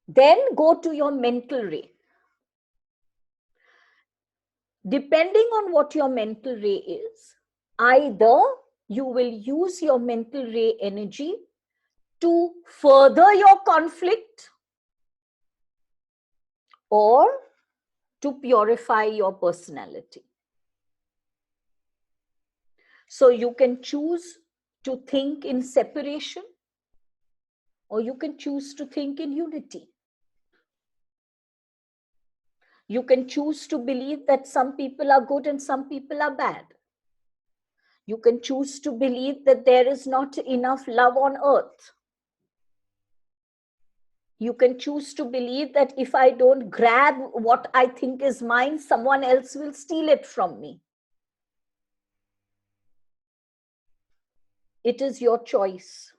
Then go to your mental ray. Depending on what your mental ray is, either you will use your mental ray energy to further your conflict or to purify your personality. So you can choose to think in separation, or you can choose to think in unity. You can choose to believe that some people are good and some people are bad. You can choose to believe that there is not enough love on earth. You can choose to believe that if I don't grab what I think is mine, someone else will steal it from me. It is your choice.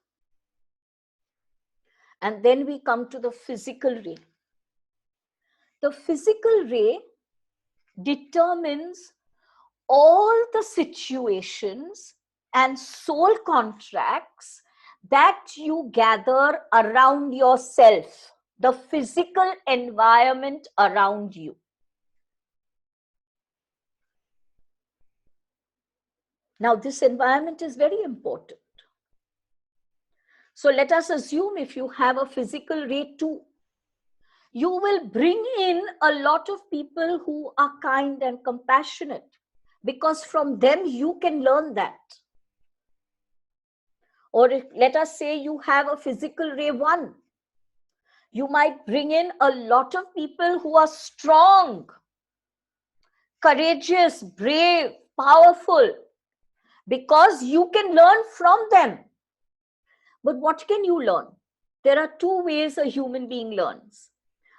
And then we come to the physical ray. The physical ray determines all the situations and soul contracts that you gather around yourself, the physical environment around you. Now, this environment is very important. So let us assume if you have a physical ray 2, you will bring in a lot of people who are kind and compassionate, because from them you can learn that. Or let us say you have a physical ray 1. You might bring in a lot of people who are strong, courageous, brave, powerful, because you can learn from them. But what can you learn? There are 2 ways a human being learns.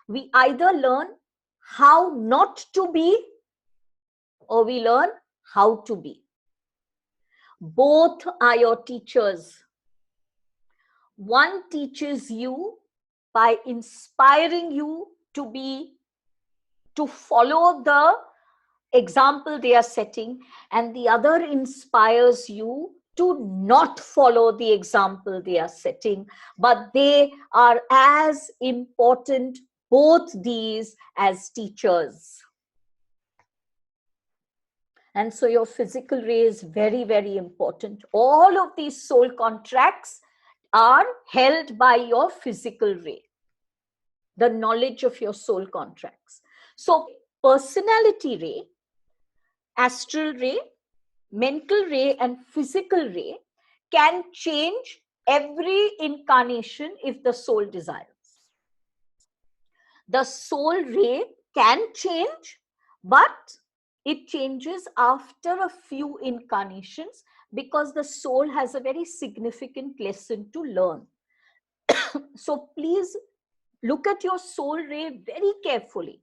We either learn how not to be, or we learn how to be. Both are your teachers. One teaches you by inspiring you to follow the example they are setting, and the other inspires you to not follow the example they are setting. But they are as important, both these, as teachers. And so your physical ray is very, very important. All of these soul contracts are held by your physical ray, the knowledge of your soul contracts. So personality ray, astral ray, mental ray, and physical ray can change every incarnation if the soul desires. The soul ray can change, but It changes after a few incarnations because the soul has a very significant lesson to learn. So please look at your soul ray very carefully.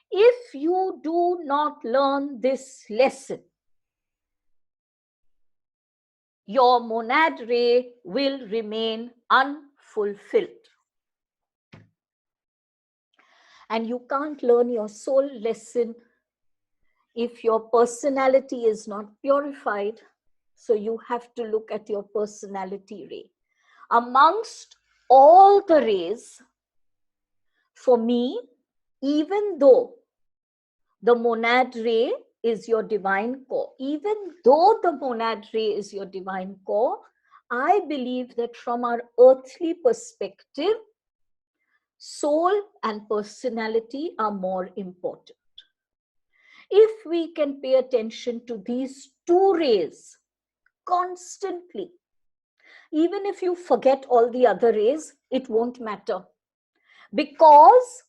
If you do not learn this lesson, your monad ray will remain unfulfilled. And you can't learn your soul lesson if your personality is not purified. So you have to look at your personality ray. Amongst all the rays, for me, even though the monad ray is your divine core, even though the monad ray is your divine core, I believe that from our earthly perspective, soul and personality are more important. If we can pay attention to these two rays constantly, even if you forget all the other rays, it won't matter, because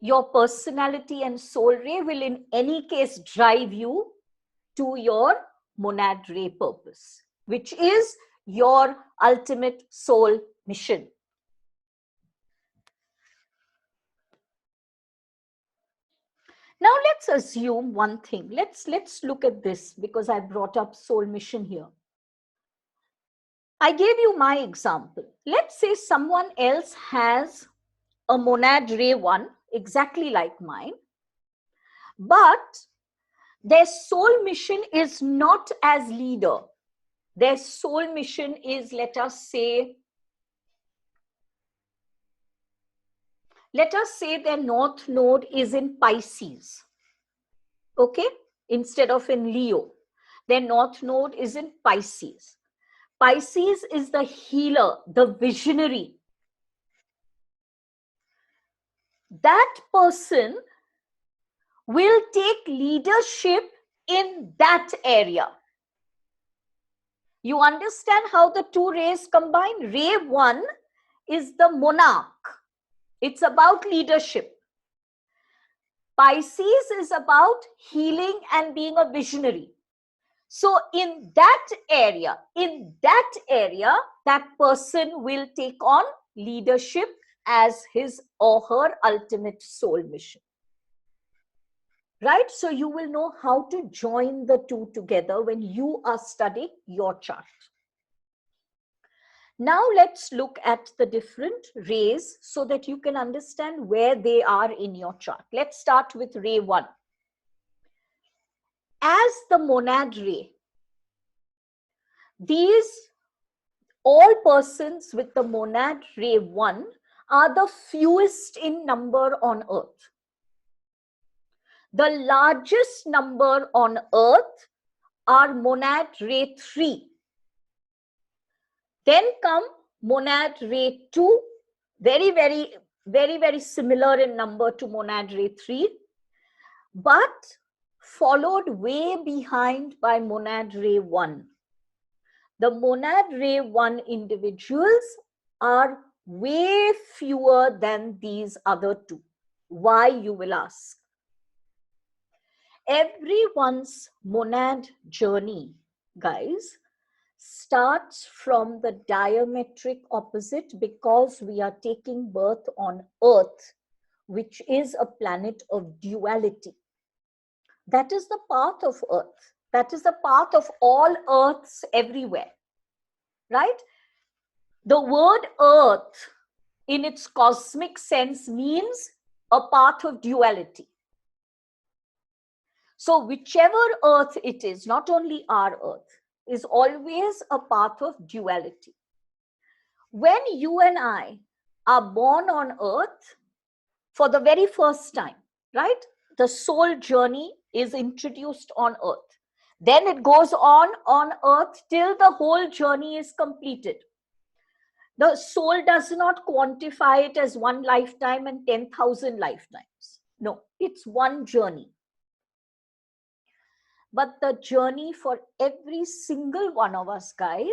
your personality and soul ray will in any case drive you to your monad ray purpose, which is your ultimate soul mission. Now let's assume one thing. Let's look at this, because I brought up soul mission here. I gave you my example. Let's say someone else has a monad ray 1 exactly like mine, but their soul mission is not as leader. Their soul mission is, let us say their north node is in Pisces. Okay, instead of in Leo, their north node is in Pisces. Pisces is the healer, the visionary. That person will take leadership in that area. You understand how the two rays combine? Ray 1 is the monarch. It's about leadership. Pisces is about healing and being a visionary. So in that area, that person will take on leadership as his or her ultimate soul mission. Right? So you will know how to join the two together when you are studying your chart. Now let's look at the different rays so that you can understand where they are in your chart. Let's start with ray 1. As the monad ray, all persons with the monad ray 1 are the fewest in number on earth. The largest number on earth are monad ray 3. Then come monad ray 2, very similar in number to monad ray 3, but followed way behind by monad ray 1. The monad ray 1 individuals are way fewer than these other two. Why, you will ask? Everyone's monad journey, guys, starts from the diametric opposite, because we are taking birth on Earth, which is a planet of duality. That is the path of Earth. That is the path of all Earths everywhere, right? The word Earth in its cosmic sense means a path of duality. So whichever Earth it is, not only our Earth, is always a path of duality. When you and I are born on Earth for the very first time, right? The soul journey is introduced on Earth. Then it goes on Earth till the whole journey is completed. The soul does not quantify it as one lifetime and 10,000 lifetimes. No, it's one journey. But the journey for every single one of us, guys,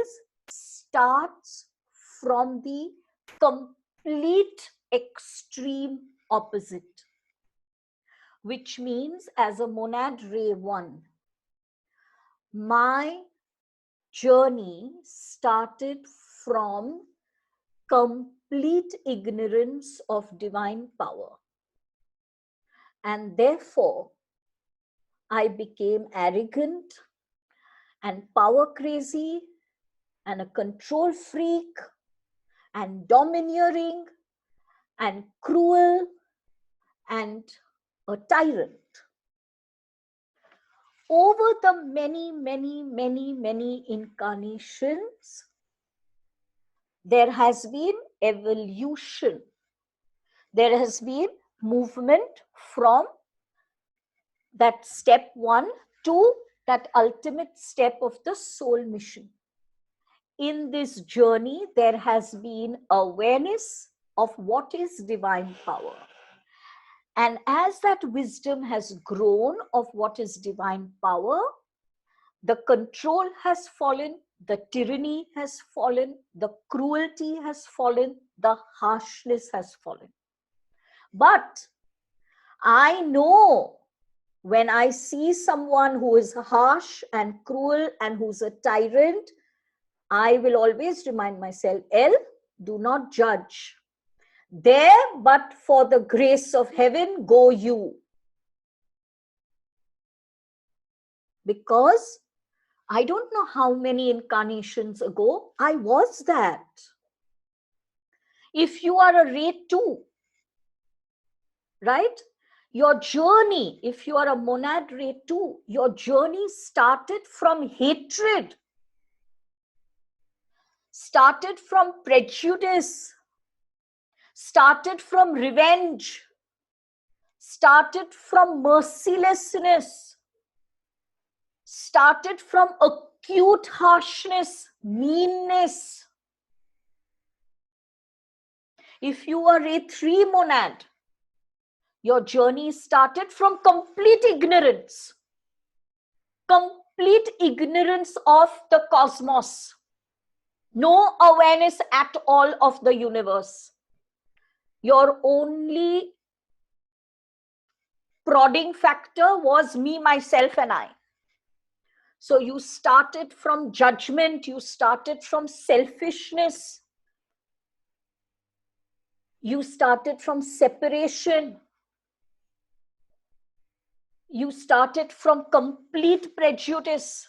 starts from the complete extreme opposite. which means as a monad ray 1, my journey started from complete ignorance of divine power. And therefore, I became arrogant and power crazy and a control freak and domineering and cruel and a tyrant. Over the many incarnations, there has been evolution. There has been movement from that step 1 to that ultimate step of the soul mission. In this journey, there has been awareness of what is divine power. And as that wisdom has grown of what is divine power, the control has fallen, the tyranny has fallen, the cruelty has fallen, the harshness has fallen. But I know when I see someone who is harsh and cruel and who's a tyrant, I will always remind myself, do not judge. There, but for the grace of heaven, go you. Because I don't know how many incarnations ago I was that. If you are a ray 2, right? Your journey, if you are a monad ray 2, your journey started from hatred, started from prejudice, started from revenge, started from mercilessness, started from acute harshness, meanness. If you are a 3 monad, your journey started from complete ignorance of the cosmos, no awareness at all of the universe. Your only prodding factor was me, myself, and I. So you started from judgment, you started from selfishness, you started from separation, you started from complete prejudice.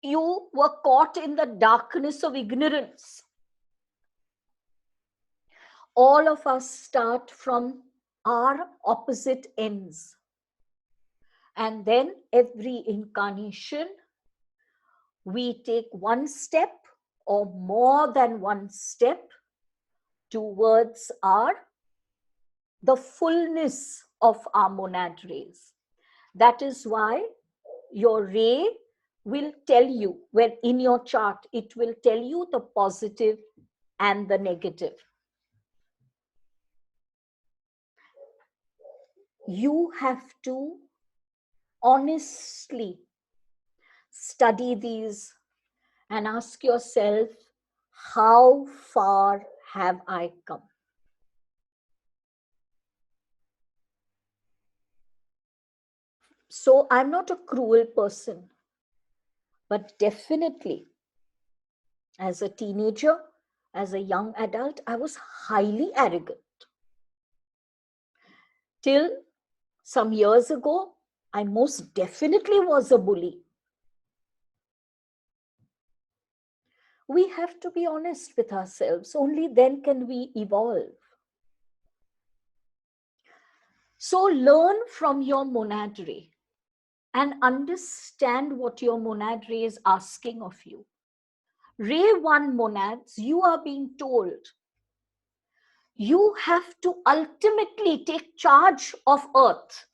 You were caught in the darkness of ignorance. All of us start from our opposite ends. And then every incarnation, we take one step or more than one step towards the fullness of our monad rays. That is why your ray will tell you, when in your chart, it will tell you the positive and the negative. You have to honestly study these and ask yourself, how far have I come? So I'm not a cruel person, but definitely as a teenager, as a young adult, I was highly arrogant. Till some years ago, I most definitely was a bully. We have to be honest with ourselves. Only then can we evolve. So learn from your monad ray and understand what your monad ray is asking of you. Ray 1 monads, you are being told you have to ultimately take charge of Earth.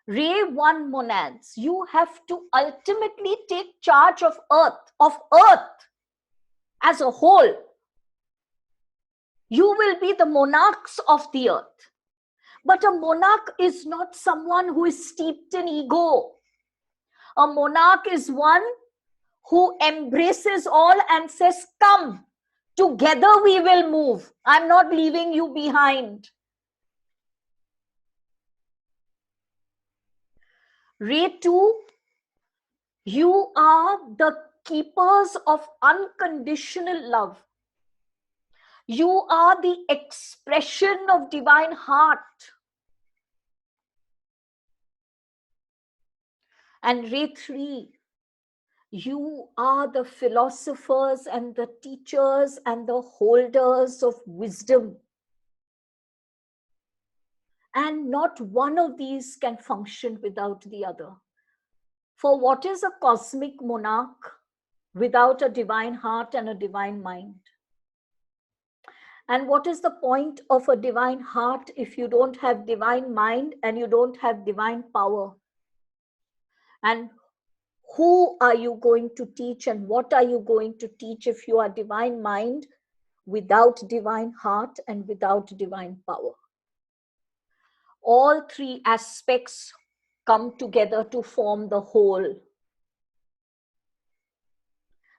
Ray 1 monads, you have to ultimately take charge of Earth as a whole. You will be the monarchs of the earth. But a monarch is not someone who is steeped in ego. A monarch is one who embraces all and says, come, together we will move. I'm not leaving you behind. Ray 2, you are the keepers of unconditional love. You are the expression of divine heart. And Ray 3, you are the philosophers and the teachers and the holders of wisdom. And not one of these can function without the other. For what is a cosmic monarch without a divine heart and a divine mind? And what is the point of a divine heart if you don't have divine mind and you don't have divine power? And who are you going to teach and what are you going to teach if you are divine mind without divine heart and without divine power? All three aspects come together to form the whole.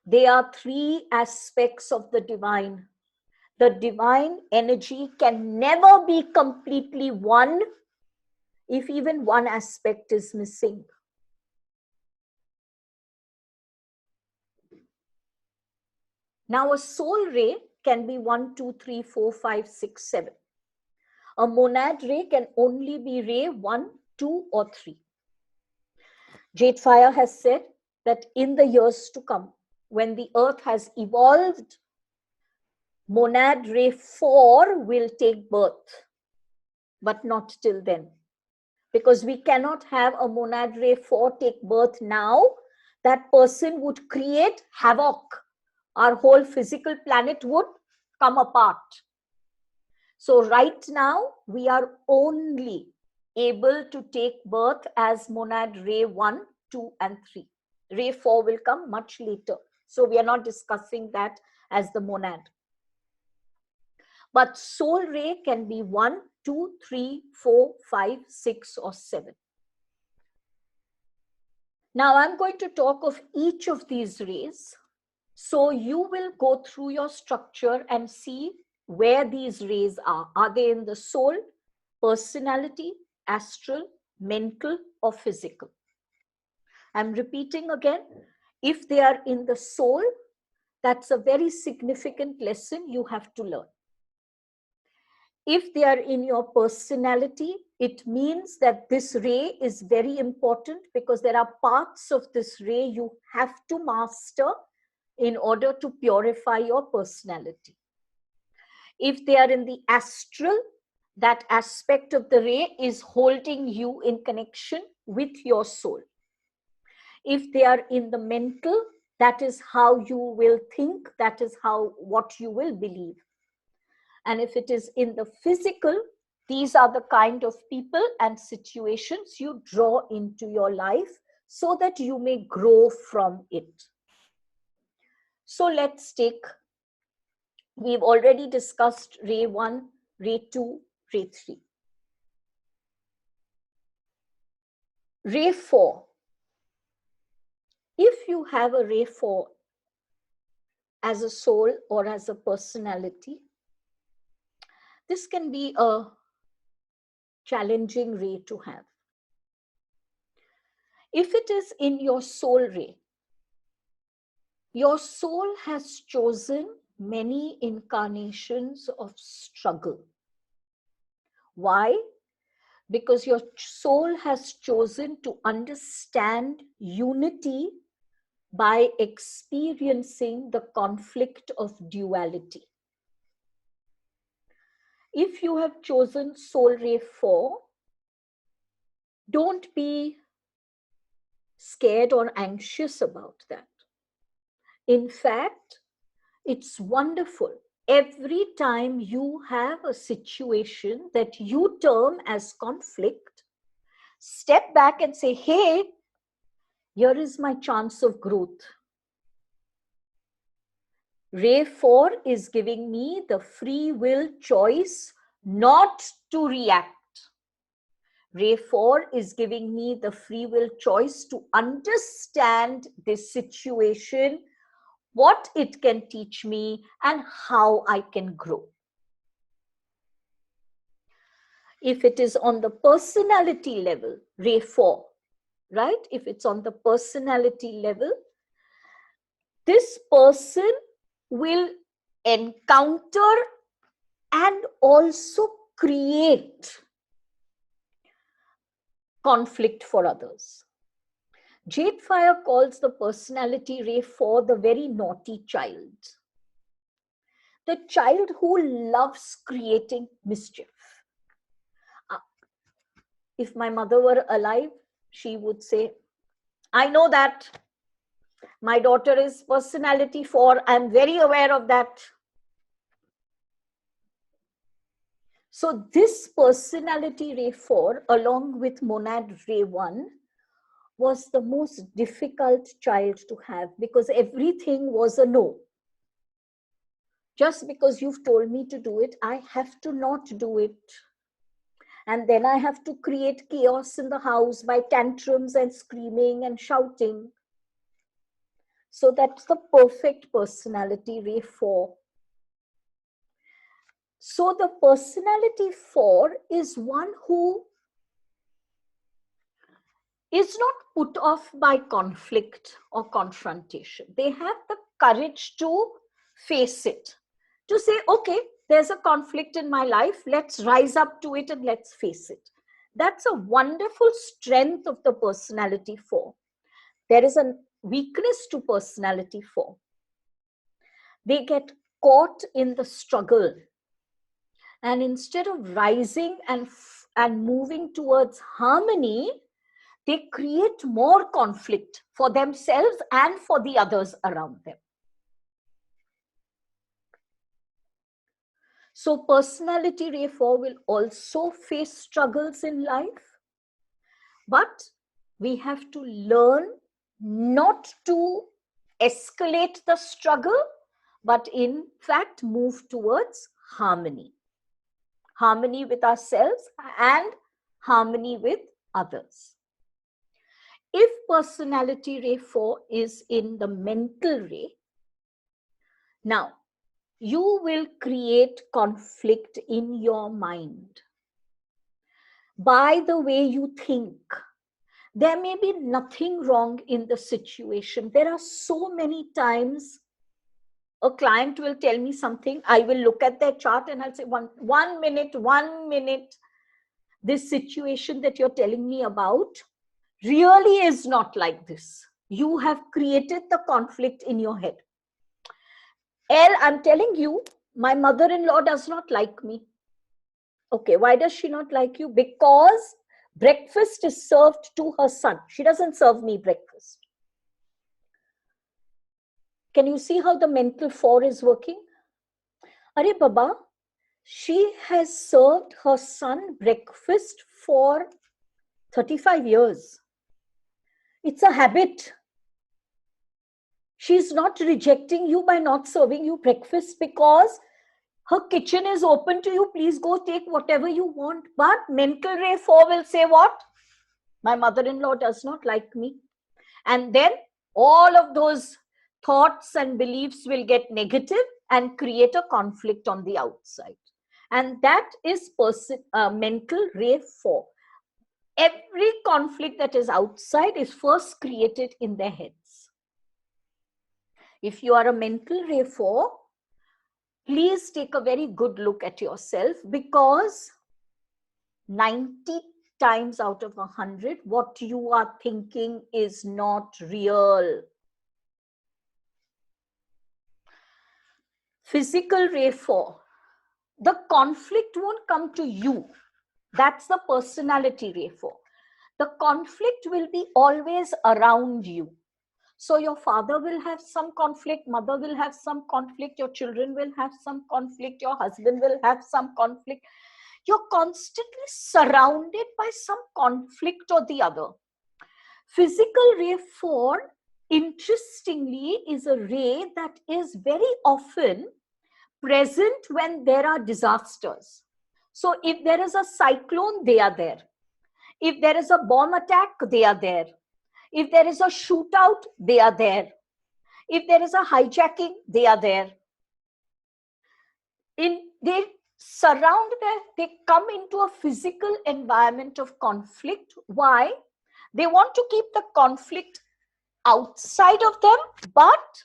They are three aspects of the divine. The divine energy can never be completely one if even one aspect is missing. Now, a soul ray can be 1, 2, 3, 4, 5, 6, 7. A monad ray can only be ray 1, 2, or 3. JadeFire has said that in the years to come, when the earth has evolved, monad ray 4 will take birth, but not till then. Because we cannot have a monad ray 4 take birth now. That person would create havoc. Our whole physical planet would come apart. So right now, we are only able to take birth as monad ray 1, 2, and 3. Ray 4 will come much later. So we are not discussing that as the monad. But soul ray can be 1, 2, 3, 4, 5, 6, or 7. Now I'm going to talk of each of these rays. So you will go through your structure and see where these rays are. Are they in the soul, personality, astral, mental, or physical? I'm repeating again. If they are in the soul, that's a very significant lesson you have to learn. If they are in your personality, it means that this ray is very important because there are parts of this ray you have to master in order to purify your personality. If they are in the astral, that aspect of the ray is holding you in connection with your soul. If they are in the mental, that is how you will think, that is what you will believe. And if it is in the physical, these are the kind of people and situations you draw into your life so that you may grow from it. So let's take, we've already discussed ray 1, ray 2, ray 3. Ray 4. If you have a ray 4 as a soul or as a personality, this can be a challenging ray to have. If it is in your soul ray, your soul has chosen many incarnations of struggle. Why? Because your soul has chosen to understand unity by experiencing the conflict of duality. If you have chosen soul ray 4, don't be scared or anxious about that. In fact, it's wonderful. Every time you have a situation that you term as conflict, step back and say, hey, here is my chance of growth. Ray 4 is giving me the free will choice not to react. Ray 4 is giving me the free will choice to understand this situation, what it can teach me, and how I can grow. If it is on the personality level, ray 4, right? If it's on the personality level, this person will encounter and also create conflict for others. JadeFire calls the personality ray 4 the very naughty child. The child who loves creating mischief. If my mother were alive, she would say, I know that. My daughter is personality 4. I'm very aware of that. So this personality ray 4, along with monad ray 1, was the most difficult child to have because everything was a no. Just because you've told me to do it, I have to not do it. And then I have to create chaos in the house by tantrums and screaming and shouting. So that's the perfect personality ray 4. So the personality 4 is one who is not put off by conflict or confrontation. They have the courage to face it, to say, okay, there's a conflict in my life, let's rise up to it and let's face it. That's a wonderful strength of the personality 4. There is a weakness to personality 4. They get caught in the struggle. And instead of rising and moving towards harmony, they create more conflict for themselves and for the others around them. So personality ray 4 will also face struggles in life, but we have to learn not to escalate the struggle, but in fact move towards harmony. Harmony with ourselves and harmony with others. If personality ray 4 is in the mental ray, now you will create conflict in your mind by the way you think. There may be nothing wrong in the situation. There are so many times a client will tell me something, I will look at their chart and I'll say, one minute, this situation that you're telling me about really is not like this. You have created the conflict in your head. I'm telling you, my mother-in-law does not like me. Okay, why does she not like you? Because breakfast is served to her son. She doesn't serve me breakfast. Can you see how the mental 4 is working? Are Baba, she has served her son breakfast for 35 years. It's a habit. She's not rejecting you by not serving you breakfast because her kitchen is open to you. Please go take whatever you want. But mental ray 4 will say what? My mother-in-law does not like me. And then all of those thoughts and beliefs will get negative and create a conflict on the outside. And that is mental ray 4. Every conflict that is outside is first created in their heads. If you are a mental ray 4, please take a very good look at yourself, because 90 times out of 100, what you are thinking is not real. Physical ray 4, the conflict won't come to you. That's the personality ray 4. The conflict will be always around you. So your father will have some conflict, mother will have some conflict, your children will have some conflict, your husband will have some conflict. You're constantly surrounded by some conflict or the other. Physical ray 4, interestingly, is a ray that is very often present when there are disasters. So if there is a cyclone, they are there. If there is a bomb attack, they are there. If there is a shootout, they are there. If there is a hijacking, they are there. They surround they come into a physical environment of conflict. Why? They want to keep the conflict outside of them, but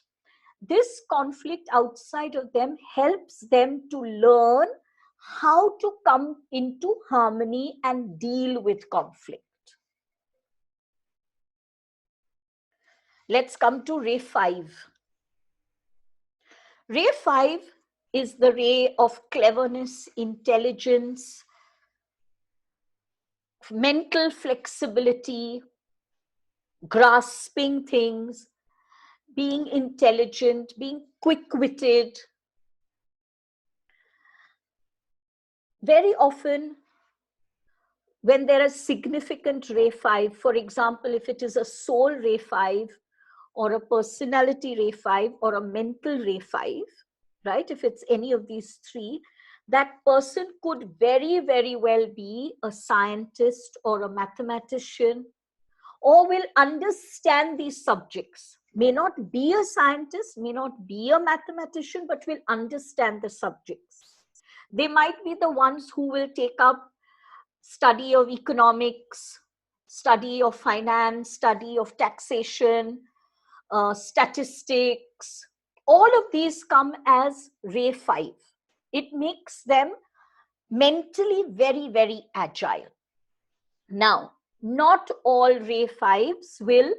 this conflict outside of them helps them to learn how to come into harmony and deal with conflict. Let's come to ray 5. Ray 5 is the ray of cleverness, intelligence, mental flexibility, grasping things, being intelligent, being quick-witted. Very often, when there is significant ray 5, for example, if it is a soul ray 5, or a personality ray 5, or a mental ray 5, right? If it's any of these three, that person could very, very well be a scientist or a mathematician, or will understand these subjects. May not be a scientist, may not be a mathematician, but will understand the subjects. They might be the ones who will take up study of economics, study of finance, study of taxation, statistics. All of these come as ray 5. It makes them mentally very, very agile. Now, not all ray 5s will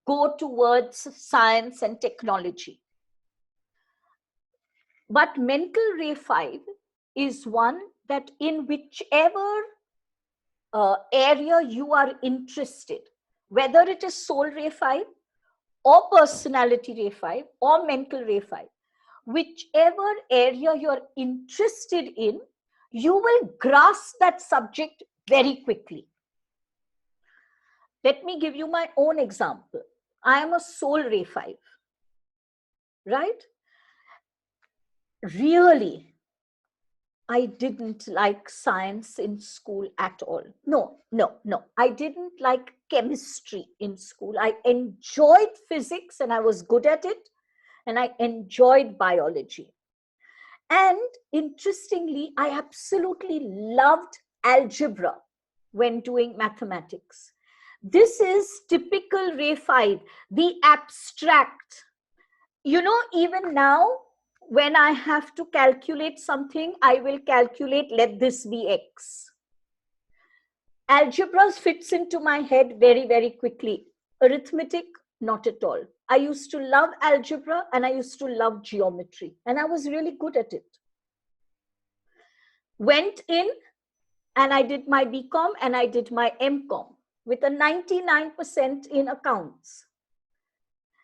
go towards science and technology. But mental ray 5 is one that in whichever area you are interested, whether it is soul ray 5 or personality ray 5 or mental ray 5, whichever area you're interested in, you will grasp that subject very quickly. Let me give you my own example. I am a soul ray 5, right? Really, I didn't like science in school at all. No. I didn't like chemistry in school. I enjoyed physics and I was good at it. And I enjoyed biology. And interestingly, I absolutely loved algebra when doing mathematics. This is typical ray 5, the abstract. You know, even now, when I have to calculate something, I will calculate, let this be X. Algebra fits into my head very, very quickly. Arithmetic, not at all. I used to love algebra and I used to love geometry, and I was really good at it. Went in and I did my BCom and I did my MCom with a 99% in accounts,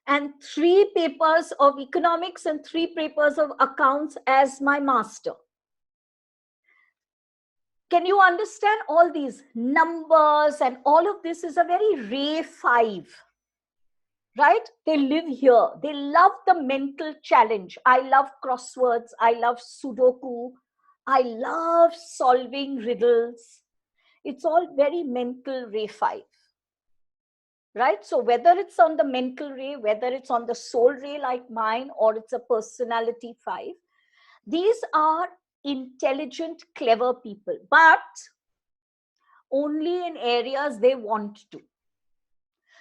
and 3 papers of economics and 3 papers of accounts as my master. Can you understand all these numbers and all of this is a very ray 5, right? They live here. They love the mental challenge. I love crosswords. I love Sudoku. I love solving riddles. It's all very mental ray 5. Right? So whether it's on the mental ray, whether it's on the soul ray like mine, or it's a personality 5, these are intelligent, clever people, but only in areas they want to.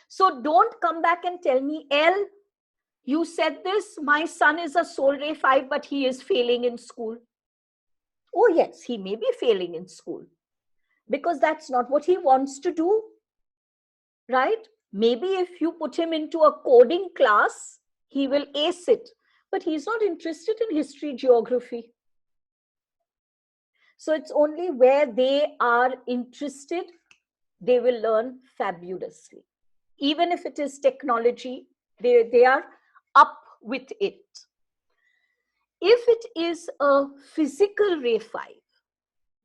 So don't come back and tell me, Elle, you said this, my son is a soul ray 5, but he is failing in school. Oh yes, he may be failing in school because that's not what he wants to do, right? Maybe if you put him into a coding class, he will ace it, but he's not interested in history, geography. So it's only where they are interested, they will learn fabulously. Even if it is technology, they are up with it. If it is a physical ray 5,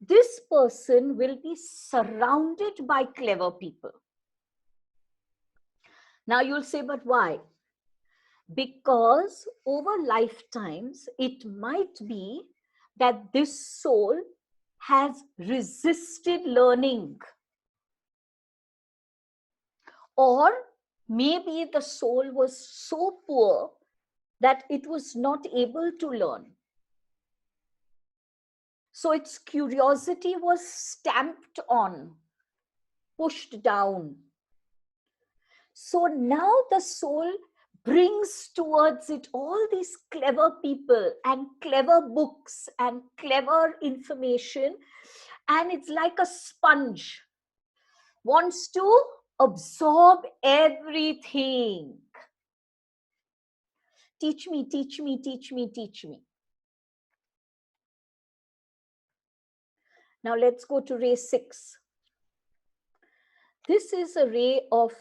this person will be surrounded by clever people. Now you'll say, but why? Because over lifetimes, it might be that this soul has resisted learning. Or maybe the soul was so poor that it was not able to learn. So its curiosity was stamped on, pushed down. So now the soul brings towards it all these clever people and clever books and clever information, and it's like a sponge, wants to absorb everything. Teach me, teach me, teach me, teach me. Now let's go to ray 6. This is a ray of,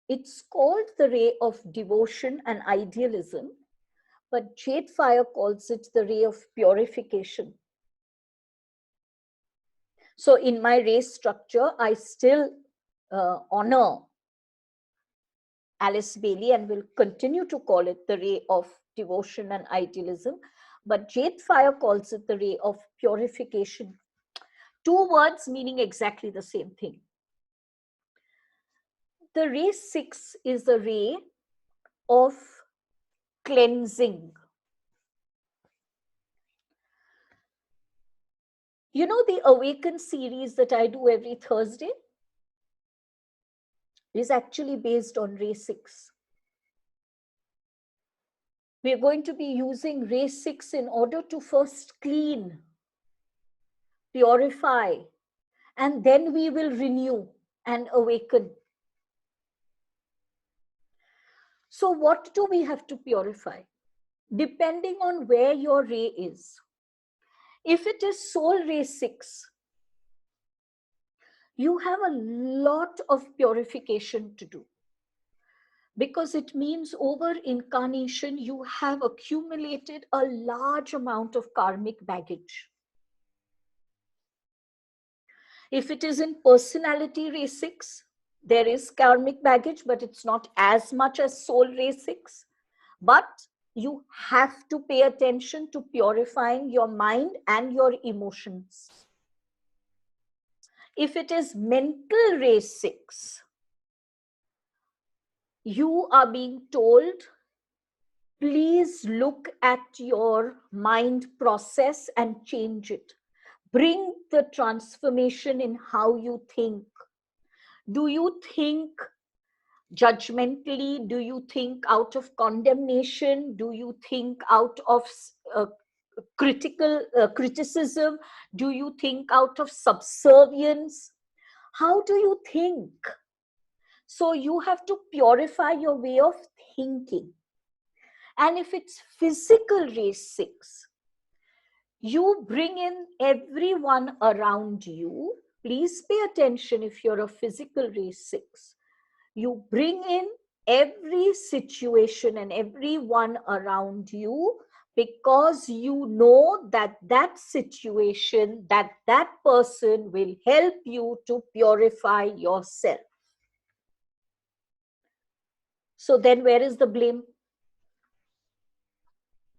it's called the ray of devotion and idealism, but JadeFire calls it the ray of purification. So in my ray structure, I still honor Alice Bailey and will continue to call it the ray of devotion and idealism, but JadeFire calls it the ray of purification. Two words meaning exactly the same thing. The ray 6 is a ray of cleansing. You know, the Awaken series that I do every Thursday is actually based on ray 6. We are going to be using ray 6 in order to first clean, purify, and then we will renew and awaken. So what do we have to purify? Depending on where your ray is. If it is soul ray 6, you have a lot of purification to do, because it means over incarnation you have accumulated a large amount of karmic baggage. If it is in personality ray 6, there is karmic baggage, but it's not as much as soul ray 6. But you have to pay attention to purifying your mind and your emotions. If it is mental ray 6, you are being told, please look at your mind process and change it. Bring the transformation in how you think. Do you think judgmentally? Do you think out of condemnation? Do you think out of criticism? Do you think out of subservience? How do you think? So you have to purify your way of thinking. And if it's physical ray 6, you bring in everyone around you. Please pay attention if you're a physical ray 6. You bring in every situation and everyone around you, because you know that that situation, that person will help you to purify yourself. So then where is the blame?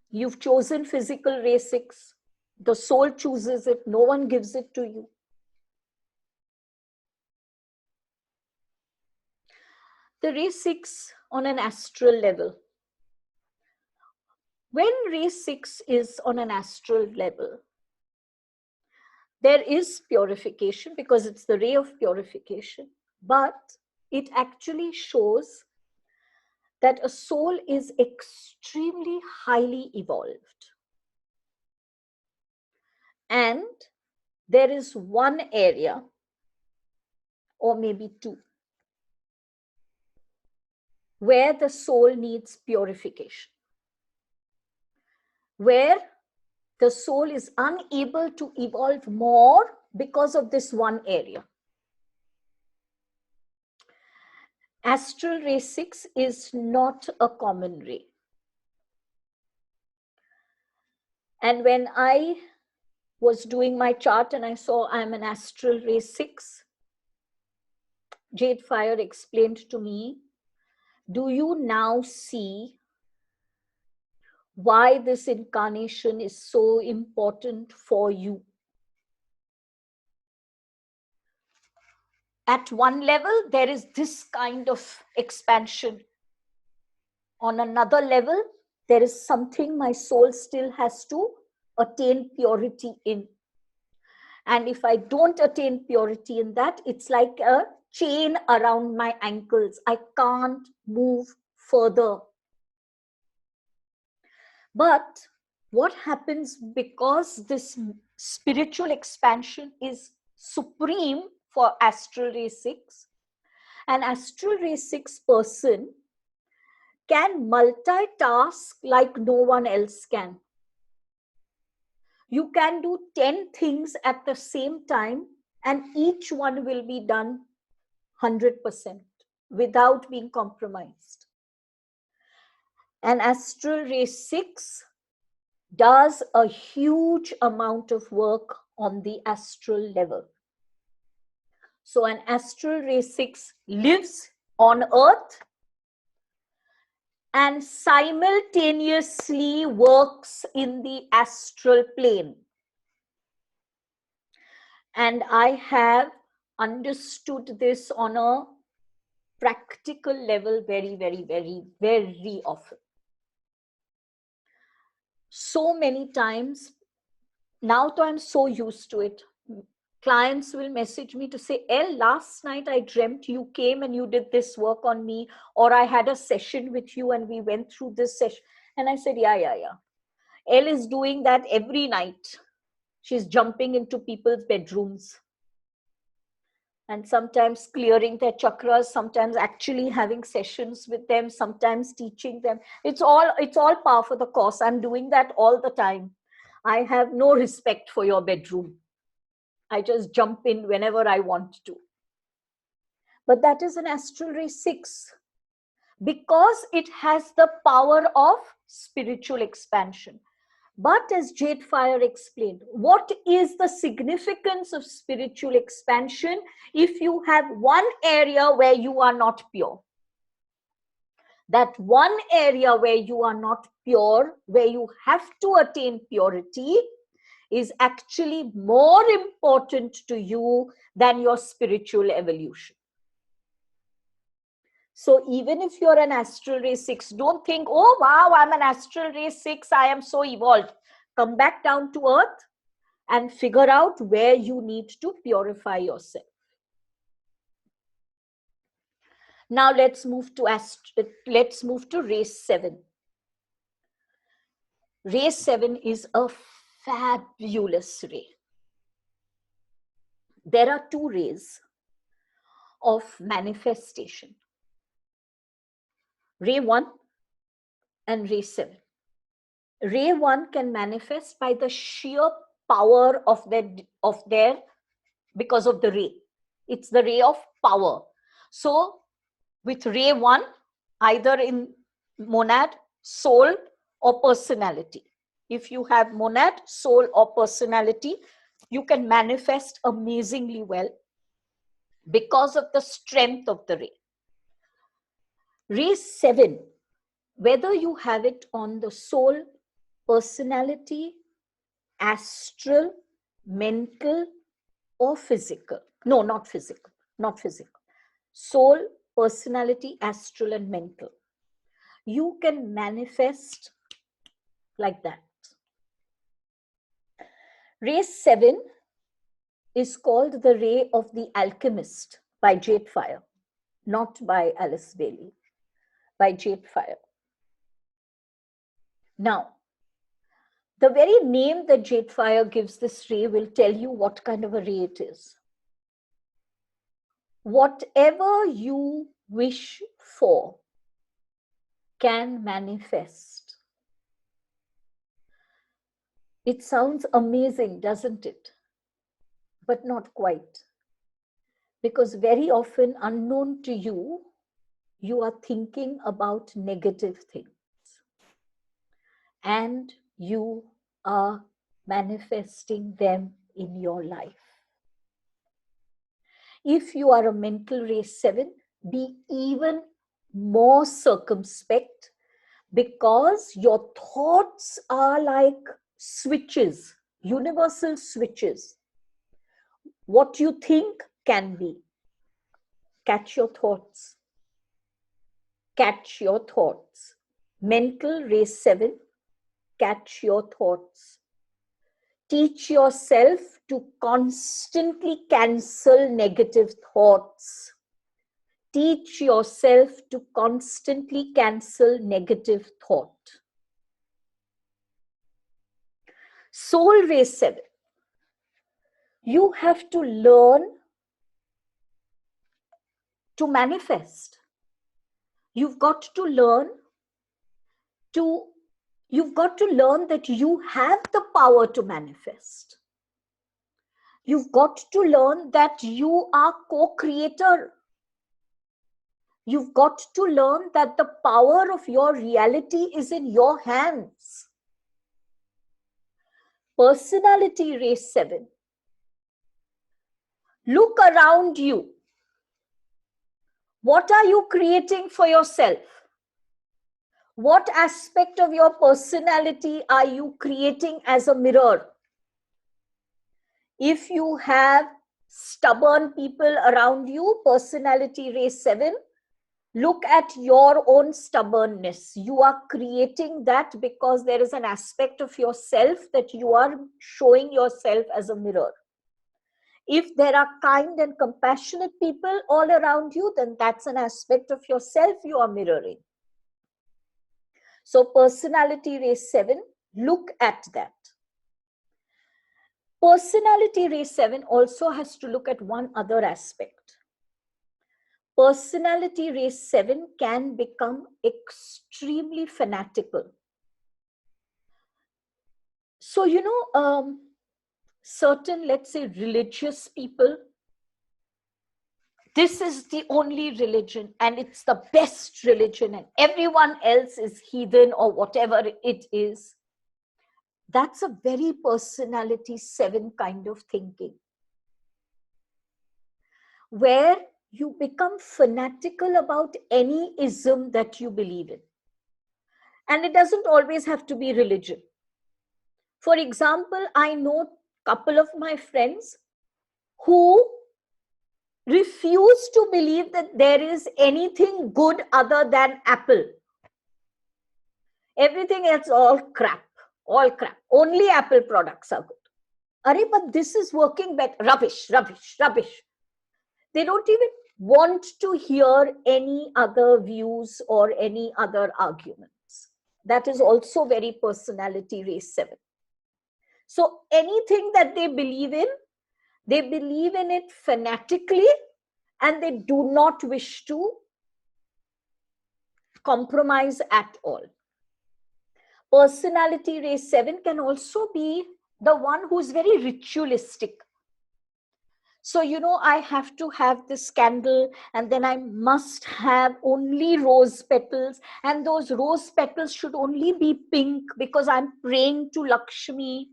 You've chosen physical ray 6. The soul chooses it. No one gives it to you. The ray 6 on an astral level. When ray 6 is on an astral level, there is purification because it's the ray of purification, but it actually shows that a soul is extremely highly evolved. And there is one area, or maybe two, where the soul needs purification, where the soul is unable to evolve more because of this one area. Astral ray 6 is not a common ray. And when I was doing my chart and I saw I'm an astral ray 6, JadeFire explained to me, do you now see why this incarnation is so important for you? At one level, there is this kind of expansion. On another level, there is something my soul still has to attain purity in. And if I don't attain purity in that, it's like a chain around my ankles. I can't move further. But what happens, because this spiritual expansion is supreme for astral ray 6, an astral ray 6 person can multitask like no one else can. You can do 10 things at the same time, and each one will be done 100% without being compromised. An astral ray 6 does a huge amount of work on the astral level. So an astral ray 6 lives on earth and simultaneously works in the astral plane. And I have understood this on a practical level very, very, very, very often. So many times, now I'm so used to it. Clients will message me to say, last night I dreamt you came and you did this work on me, or I had a session with you and we went through this session. And I said, yeah. Elle is doing that every night. She's jumping into people's bedrooms and sometimes clearing their chakras, sometimes actually having sessions with them, sometimes teaching them. It's all par for the course. I'm doing that all the time. I have no respect for your bedroom. I just jump in whenever I want to. But that is an astral ray 6 because it has the power of spiritual expansion. But as JadeFire explained, what is the significance of spiritual expansion if you have one area where you are not pure? That one area where you are not pure, where you have to attain purity, is actually more important to you than your spiritual evolution. So even if you're an astral ray 6, don't think, oh wow, I'm an astral ray 6, I am so evolved. Come back down to earth and figure out where you need to purify yourself. Now let's move to ray 7. Ray 7 is a fabulous ray. There are 2 rays of manifestation. Ray 1 and ray 7. Ray 1 can manifest by the sheer power of their because of the ray. It's the ray of power. So with ray 1, either in monad, soul, or personality. If you have monad, soul, or personality, you can manifest amazingly well because of the strength of the ray. Ray 7, whether you have it on the soul, personality, astral, mental, or physical. No, not physical. Soul, personality, astral, and mental. You can manifest like that. Ray 7 is called the ray of the alchemist by JadeFire, not by Alice Bailey, by JadeFire. Now, the very name that JadeFire gives this ray will tell you what kind of a ray it is. Whatever you wish for can manifest. It sounds amazing, doesn't it? But not quite. Because very often, unknown to you, you are thinking about negative things. And you are manifesting them in your life. If you are a mental ray 7, be even more circumspect because your thoughts are like switches, universal switches. What you think can be. Catch your thoughts. Catch your thoughts. Mental ray 7, catch your thoughts. Teach yourself to constantly cancel negative thoughts. Teach yourself to constantly cancel negative thought. Soul Ray 7. You have to learn to manifest. You've got to learn that you have the power to manifest. You've got to learn that you are co-creator. You've got to learn that the power of your reality is in your hands. Personality Ray 7. Look around you. What are you creating for yourself? What aspect of your personality are you creating as a mirror? If you have stubborn people around you, personality Ray 7, look at your own stubbornness. You are creating that because there is an aspect of yourself that you are showing yourself as a mirror. If there are kind and compassionate people all around you, then that's an aspect of yourself you are mirroring. So personality Ray 7, look at that. Personality Ray 7 also has to look at one other aspect. Personality Ray 7 can become extremely fanatical. So, certain, let's say, religious people, this is the only religion and it's the best religion and everyone else is heathen or whatever it is. That's a very personality 7 kind of thinking, where you become fanatical about any ism that you believe in. And it doesn't always have to be religion. For example, I know a couple of my friends who refuse to believe that there is anything good other than apple. Everything else all crap, all crap. Only apple products are good. Arey, but this is working better. Rubbish, rubbish, rubbish. They don't even want to hear any other views or any other arguments. That is also very personality Ray 7. So anything that they believe in it fanatically, and they do not wish to compromise at all. Personality Ray 7 can also be the one who's very ritualistic. So, I have to have this candle and then I must have only rose petals, and those rose petals should only be pink because I'm praying to Lakshmi.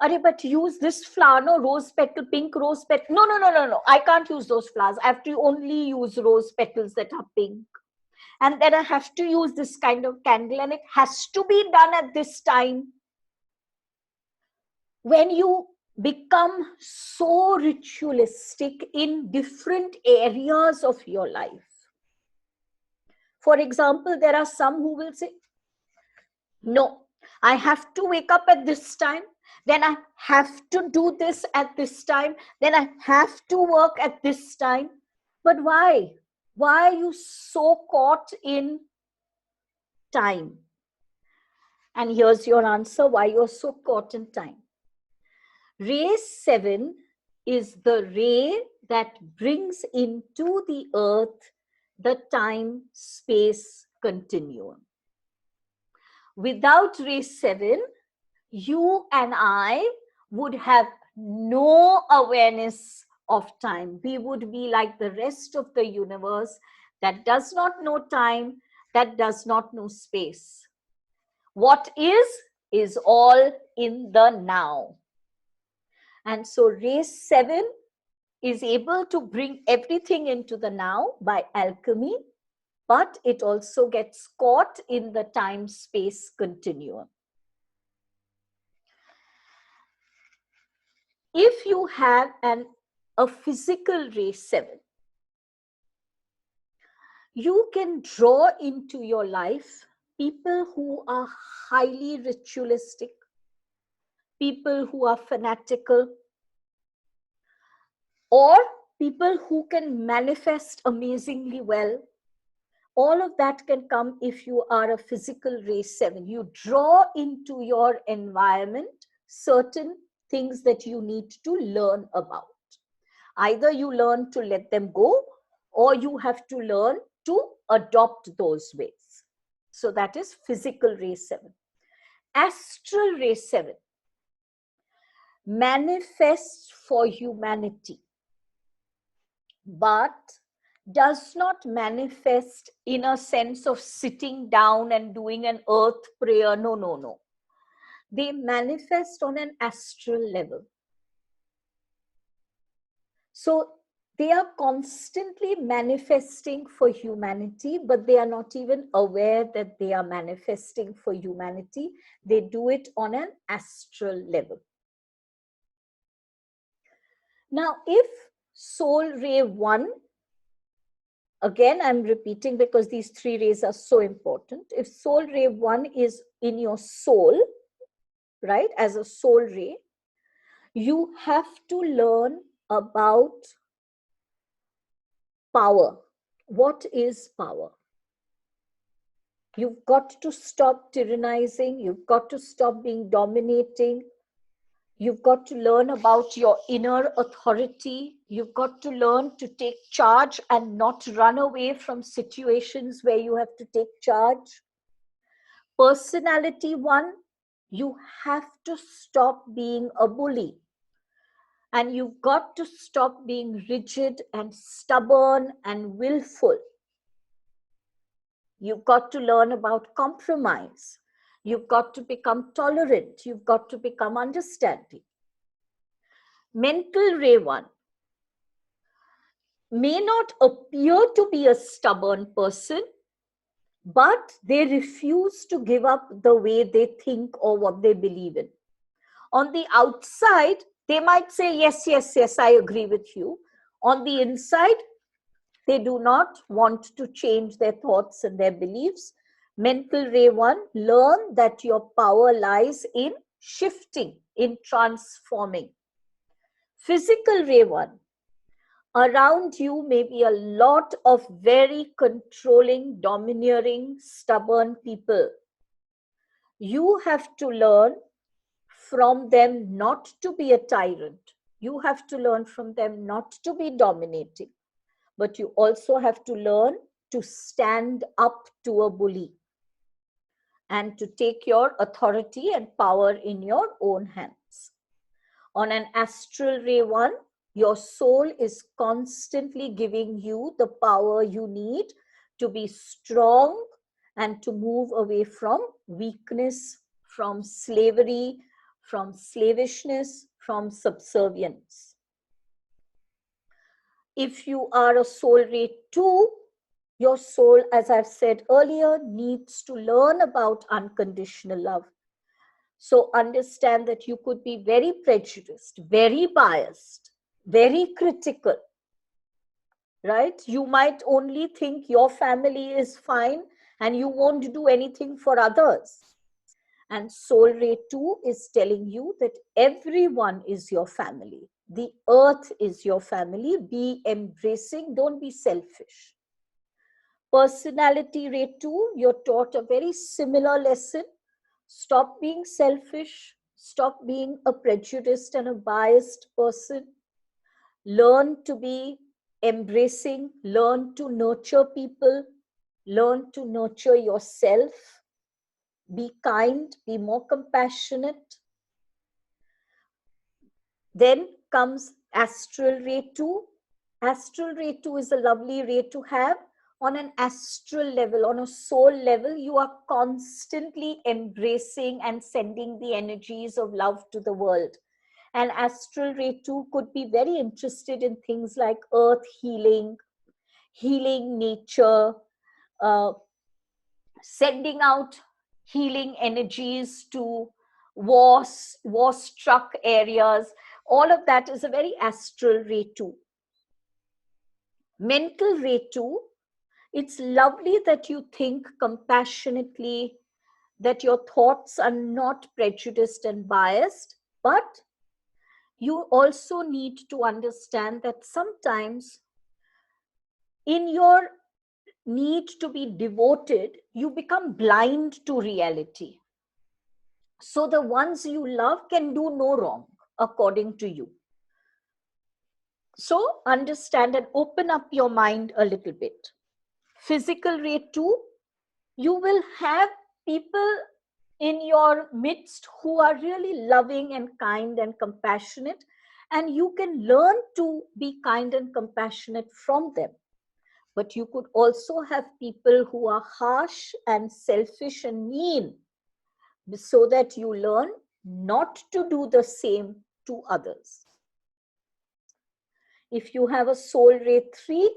Arey, but use this flower, no, rose petal, pink rose petal. No. I can't use those flowers. I have to only use rose petals that are pink. And then I have to use this kind of candle and it has to be done at this time. When you become so ritualistic in different areas of your life. For example, there are some who will say, no, I have to wake up at this time. Then I have to do this at this time. Then I have to work at this time. But why? Why are you so caught in time? And here's your answer, why you're so caught in time. Ray 7 is the ray that brings into the earth the time-space continuum. Without Ray 7, you and I would have no awareness of time. We would be like the rest of the universe that does not know time, that does not know space. What is all in the now. And so Ray 7 is able to bring everything into the now by alchemy, but it also gets caught in the time-space continuum. If you have a physical Ray 7, you can draw into your life people who are highly ritualistic, people who are fanatical, or people who can manifest amazingly well. All of that can come if you are a physical ray 7. You draw into your environment certain things that you need to learn about. Either you learn to let them go, or you have to learn to adopt those ways. So that is physical ray 7. Astral ray 7 manifests for humanity, but does not manifest in a sense of sitting down and doing an earth prayer. No, no, no. They manifest on an astral level. So they are constantly manifesting for humanity, but they are not even aware that they are manifesting for humanity. They do it on an astral level. Now, if soul ray 1, again, I'm repeating because these 3 rays are so important. If soul ray 1 is in your soul, right, as a soul ray, you have to learn about power. What is power? You've got to stop tyrannizing. You've got to stop being dominating. You've got to learn about your inner authority. You've got to learn to take charge and not run away from situations where you have to take charge. Personality 1, you have to stop being a bully. And you've got to stop being rigid and stubborn and willful. You've got to learn about compromise. You've got to become tolerant. You've got to become understanding. Mental ray 1 may not appear to be a stubborn person, but they refuse to give up the way they think or what they believe in. On the outside, they might say, yes, yes, yes, I agree with you. On the inside, they do not want to change their thoughts and their beliefs. Mental ray 1, learn that your power lies in shifting, in transforming. Physical ray 1, around you may be a lot of very controlling, domineering, stubborn people. You have to learn from them not to be a tyrant. You have to learn from them not to be dominating. But you also have to learn to stand up to a bully and to take your authority and power in your own hands. On an astral ray 1, your soul is constantly giving you the power you need to be strong and to move away from weakness, from slavery, from slavishness, from subservience. If you are a soul ray 2, your soul, as I've said earlier, needs to learn about unconditional love. So understand that you could be very prejudiced, very biased, very critical, right? You might only think your family is fine and you won't do anything for others. And soul ray 2 is telling you that everyone is your family. The earth is your family. Be embracing, don't be selfish. Personality ray 2, you're taught a very similar lesson. Stop being selfish. Stop being a prejudiced and a biased person. Learn to be embracing. Learn to nurture people. Learn to nurture yourself. Be kind. Be more compassionate. Then comes astral ray 2. Astral ray 2 is a lovely ray to have. On an astral level, on a soul level, you are constantly embracing and sending the energies of love to the world. And astral ray 2 could be very interested in things like earth healing, healing nature, sending out healing energies to war-struck areas. All of that is a very astral ray 2. Mental ray 2, it's lovely that you think compassionately, that your thoughts are not prejudiced and biased, but you also need to understand that sometimes in your need to be devoted, you become blind to reality. So the ones you love can do no wrong, according to you. So understand and open up your mind a little bit. Physical ray 2, you will have people in your midst who are really loving and kind and compassionate, and you can learn to be kind and compassionate from them. But you could also have people who are harsh and selfish and mean, so that you learn not to do the same to others. If you have a soul ray 3,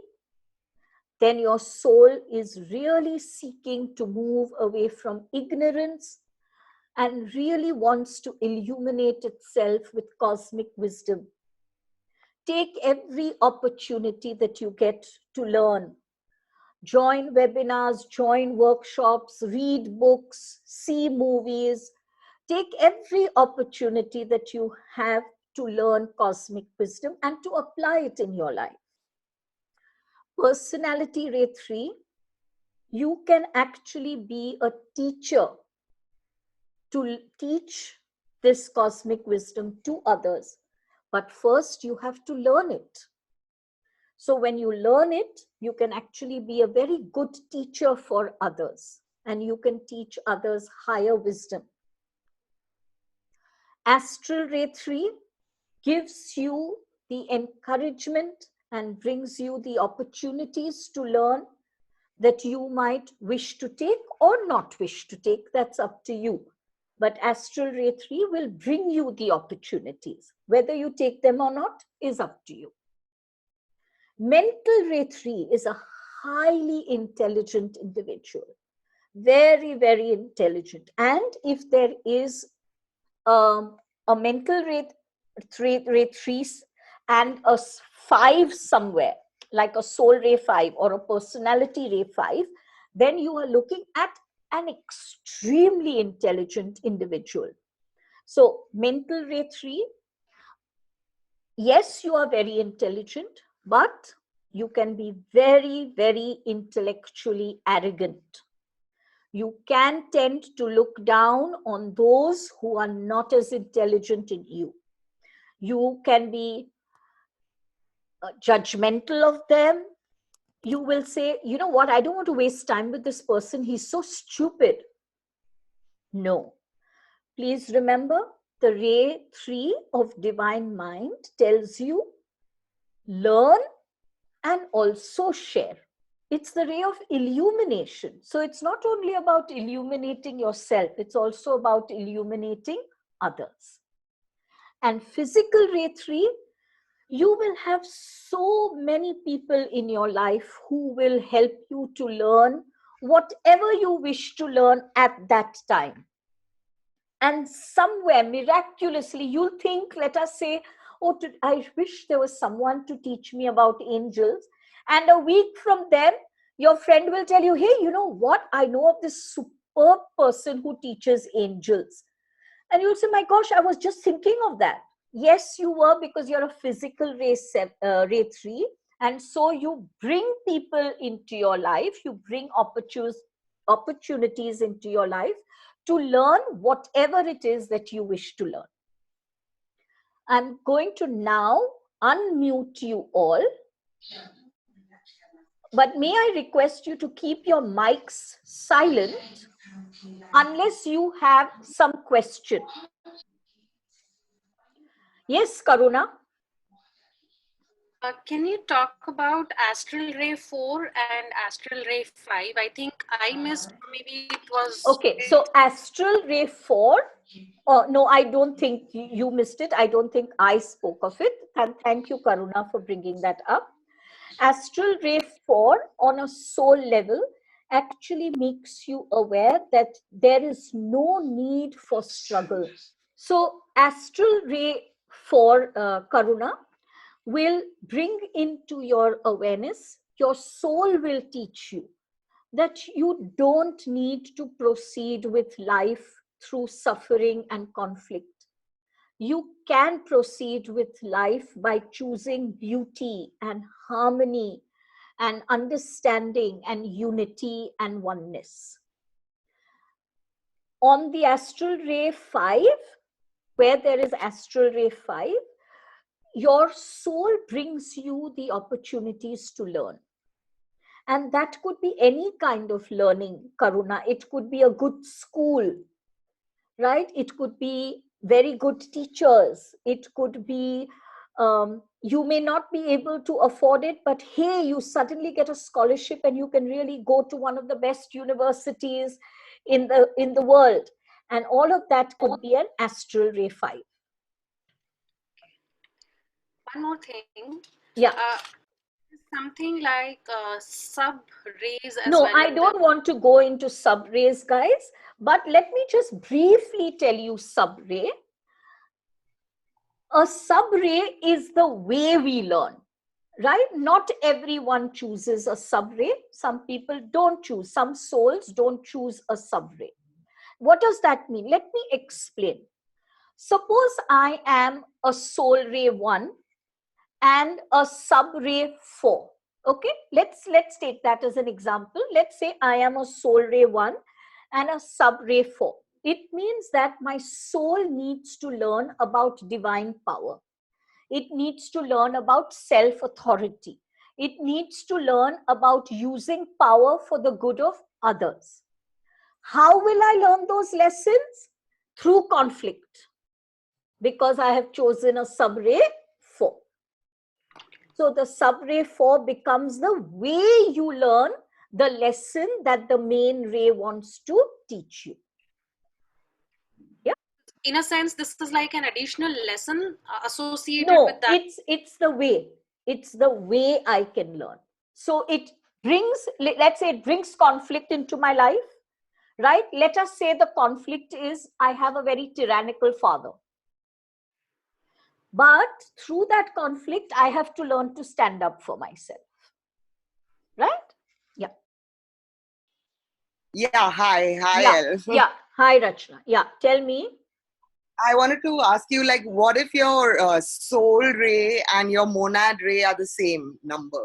then your soul is really seeking to move away from ignorance and really wants to illuminate itself with cosmic wisdom. Take every opportunity that you get to learn. Join webinars, join workshops, read books, see movies. Take every opportunity that you have to learn cosmic wisdom and to apply it in your life. Personality ray 3, you can actually be a teacher to teach this cosmic wisdom to others. But first, you have to learn it. So when you learn it, you can actually be a very good teacher for others, and you can teach others higher wisdom. Astral ray 3 gives you the encouragement and brings you the opportunities to learn that you might wish to take or not wish to take. That's up to you. But astral ray 3 will bring you the opportunities. Whether you take them or not is up to you. Mental ray 3 is a highly intelligent individual, very, very intelligent. And if there is a mental ray 3 and a 5 somewhere, like a soul ray 5 or a personality ray 5, then you are looking at an extremely intelligent individual. So mental ray 3, yes, you are very intelligent, but you can be very, very intellectually arrogant. You can tend to look down on those who are not as intelligent as you. You can be judgmental of them. You will say, you know what, I don't want to waste time with this person. He's so stupid. No. Please remember, the ray 3 of divine mind tells you learn and also share. It's the ray of illumination. So it's not only about illuminating yourself, it's also about illuminating others. And physical ray 3, you will have so many people in your life who will help you to learn whatever you wish to learn at that time. And somewhere miraculously, you'll think, let us say, oh, I wish there was someone to teach me about angels. And a week from then, your friend will tell you, hey, you know what? I know of this superb person who teaches angels. And you'll say, my gosh, I was just thinking of that. Yes, you were, because you're a physical ray 3. And so you bring people into your life. You bring opportunities into your life to learn whatever it is that you wish to learn. I'm going to now unmute you all. But may I request you to keep your mics silent unless you have some question. Yes, Karuna? Can you talk about Astral Ray 4 and Astral Ray 5? I think I missed, maybe it was... Okay, so Astral Ray 4, no, I don't think you missed it. I don't think I spoke of it. And thank you, Karuna, for bringing that up. Astral Ray 4 on a soul level actually makes you aware that there is no need for struggle. So Astral Ray 4, Karuna, will bring into your awareness, your soul will teach you that you don't need to proceed with life through suffering and conflict. you can proceed with life by choosing beauty and harmony and understanding and unity and oneness. On the astral ray 5, where there is astral ray 5, your soul brings you the opportunities to learn. And that could be any kind of learning, Karuna. It could be a good school, right? It could be very good teachers. It could be, you may not be able to afford it, but hey, you suddenly get a scholarship and you can really go to one of the best universities in the world. And all of that could be an astral ray 5. One more thing. Yeah. Something like sub rays as No, well. I don't want to go into sub rays, guys, but let me just briefly tell you sub ray. A sub ray is the way we learn, right? Not everyone chooses a sub ray. Some people don't choose. Some souls don't choose a sub ray. What does that mean? Let me explain. Suppose I am a soul ray 1 and a sub ray 4. Okay, let's take that as an example. Let's say I am a soul ray 1 and a sub ray 4. It means that my soul needs to learn about divine power. It needs to learn about self-authority. It needs to learn about using power for the good of others. How will I learn those lessons? Through conflict, because I have chosen a sub ray 4. So the sub ray 4 becomes the way you learn the lesson that the main ray wants to teach you. Yeah. In a sense, this is like an additional lesson associated with that. No, it's the way. It's the way I can learn. So it brings, let's say it brings conflict into my life, right? Let us say the conflict is I have a very tyrannical father. But through that conflict, I have to learn to stand up for myself. Right? Yeah. Yeah, hi, Yeah, yeah. Hi, Rachna. Yeah, tell me. I wanted to ask you, like, what if your soul ray and your monad ray are the same number?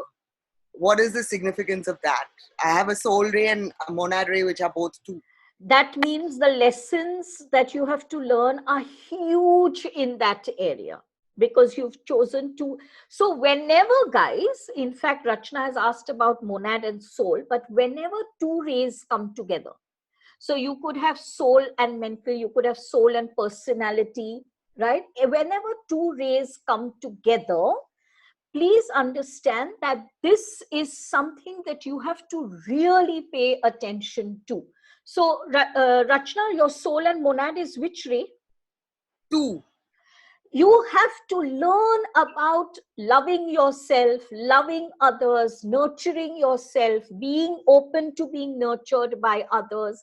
What is the significance of that? I have a soul ray and a monad ray, which are both 2. That means the lessons that you have to learn are huge in that area, because you've chosen to. So whenever, guys, in fact, Rachna has asked about monad and soul, but whenever 2 rays come together, so you could have soul and mental, you could have soul and personality, right? Whenever 2 rays come together, please understand that this is something that you have to really pay attention to. So, Rachna, your soul and monad is which ray? 2. You have to learn about loving yourself, loving others, nurturing yourself, being open to being nurtured by others,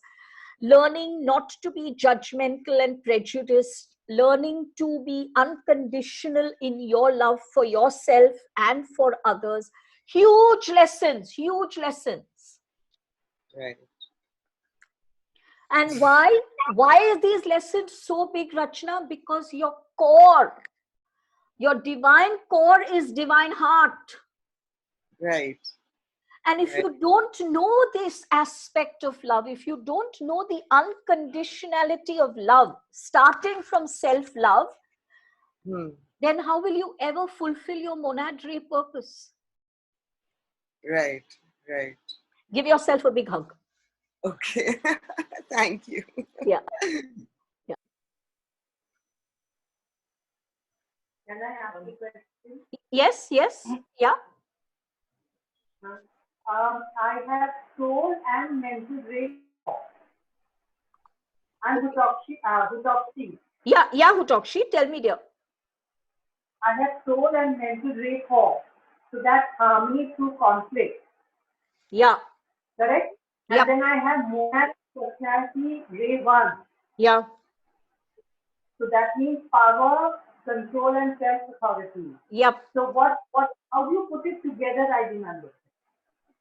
learning not to be judgmental and prejudiced, learning to be unconditional in your love for yourself and for others. Huge lessons, huge lessons. Right. And why are these lessons so big, Rachna? Because your core, your divine core is divine heart. Right. And if you don't know this aspect of love, if you don't know the unconditionality of love, starting from self-love, then how will you ever fulfill your monad ray purpose? Right, right. Give yourself a big hug. Okay. Thank you. Yeah. Yeah. Can I ask a question? Yes, yes. Yeah. I have soul and mental ray. I'm Hutokshi. Yeah, Hutokshi, tell me, dear. I have soul and mental ray 4. So that's harmony through conflict. Yeah. Correct? And then I have monad personality ray 1. Yeah. So that means power, control, and self-authority. Yep. So how do you put it together? I didn't understand.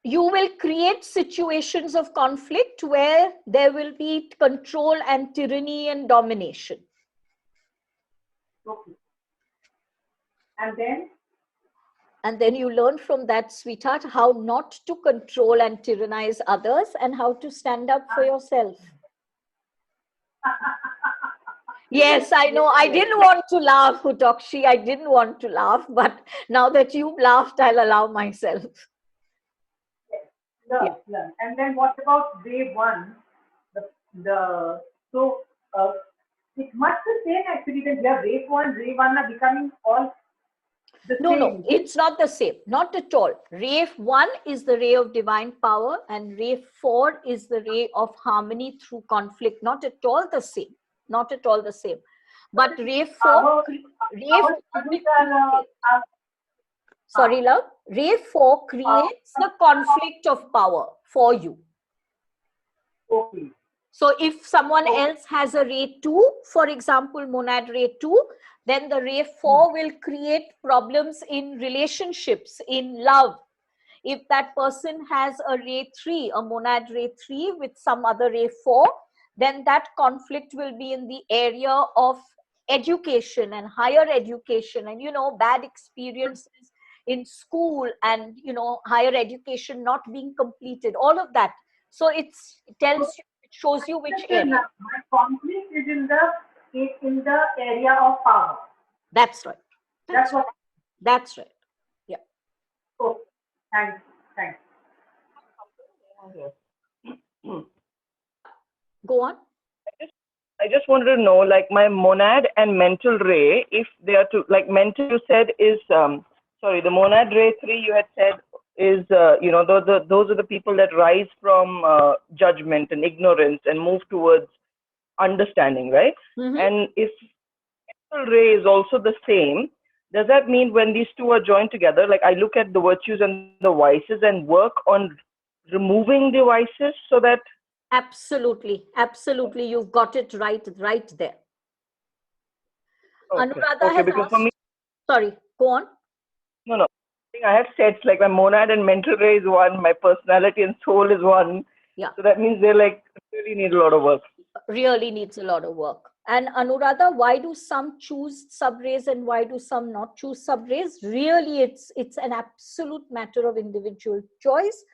You will create situations of conflict where there will be control and tyranny and domination. Okay. And then? And then you learn from that, sweetheart, how not to control and tyrannize others and how to stand up for yourself. Yes, I know. I didn't want to laugh, Hutokshi. I didn't want to laugh, but now that you've laughed, I'll allow myself. Learn, learn. And then what about Ray 1? So it's much the same actually. Then yeah, Ray 1, Ray 1 are becoming all the No, same. no, it's not the same. Not at all. Ray 1 is the ray of divine power, and Ray 4 is the ray of harmony through conflict. Not at all the same. Not at all the same. But Ray 4, sorry, love. Ray 4 creates the conflict of power for you. Okay. So if someone else has a ray 2, for example, monad ray 2, then the ray 4 will create problems in relationships, in love. If that person has a ray 3, a monad ray 3 with some other ray 4, then that conflict will be in the area of education and higher education and, you know, bad experiences in school and, you know, higher education not being completed, all of that. So it tells you, it shows you which area. My conflict is in the area of power. That's right. That's what. That's right. Yeah. Oh, thanks. Thanks. Go on. I just wanted to know, like my monad and mental ray, if they are to, like mental you said is, sorry, the monad ray 3 you had said is, you know, those are the people that rise from judgment and ignorance and move towards understanding, right? And if mental ray is also the same, does that mean when these two are joined together, like I look at the virtues and the vices and work on removing the vices so that? Absolutely, absolutely. You've got it right there. Okay. Anuradha has because asked, for me, sorry, go on. No. I have sets like my monad and mental ray is one, my personality and soul is one. Yeah. So that means they like really need a lot of work. Really needs a lot of work. And Anuradha, why do some choose subrays and why do some not choose subrays? Really, it's an absolute matter of individual choice.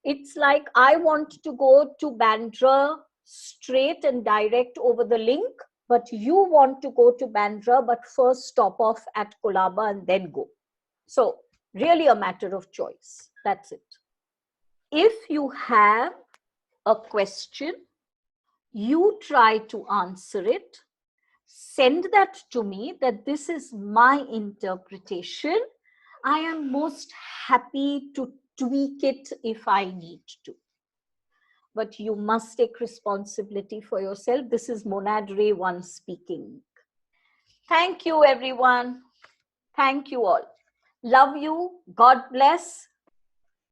It's like I want to go to Bandra straight and direct over the link, but you want to go to Bandra, but first stop off at Kolaba and then go. So really a matter of choice. That's it. If you have a question, you try to answer it. Send that to me that this is my interpretation. I am most happy to tweak it if I need to. But you must take responsibility for yourself. This is Monad Ray 1 speaking. Thank you, everyone. Thank you all. Love you. God bless.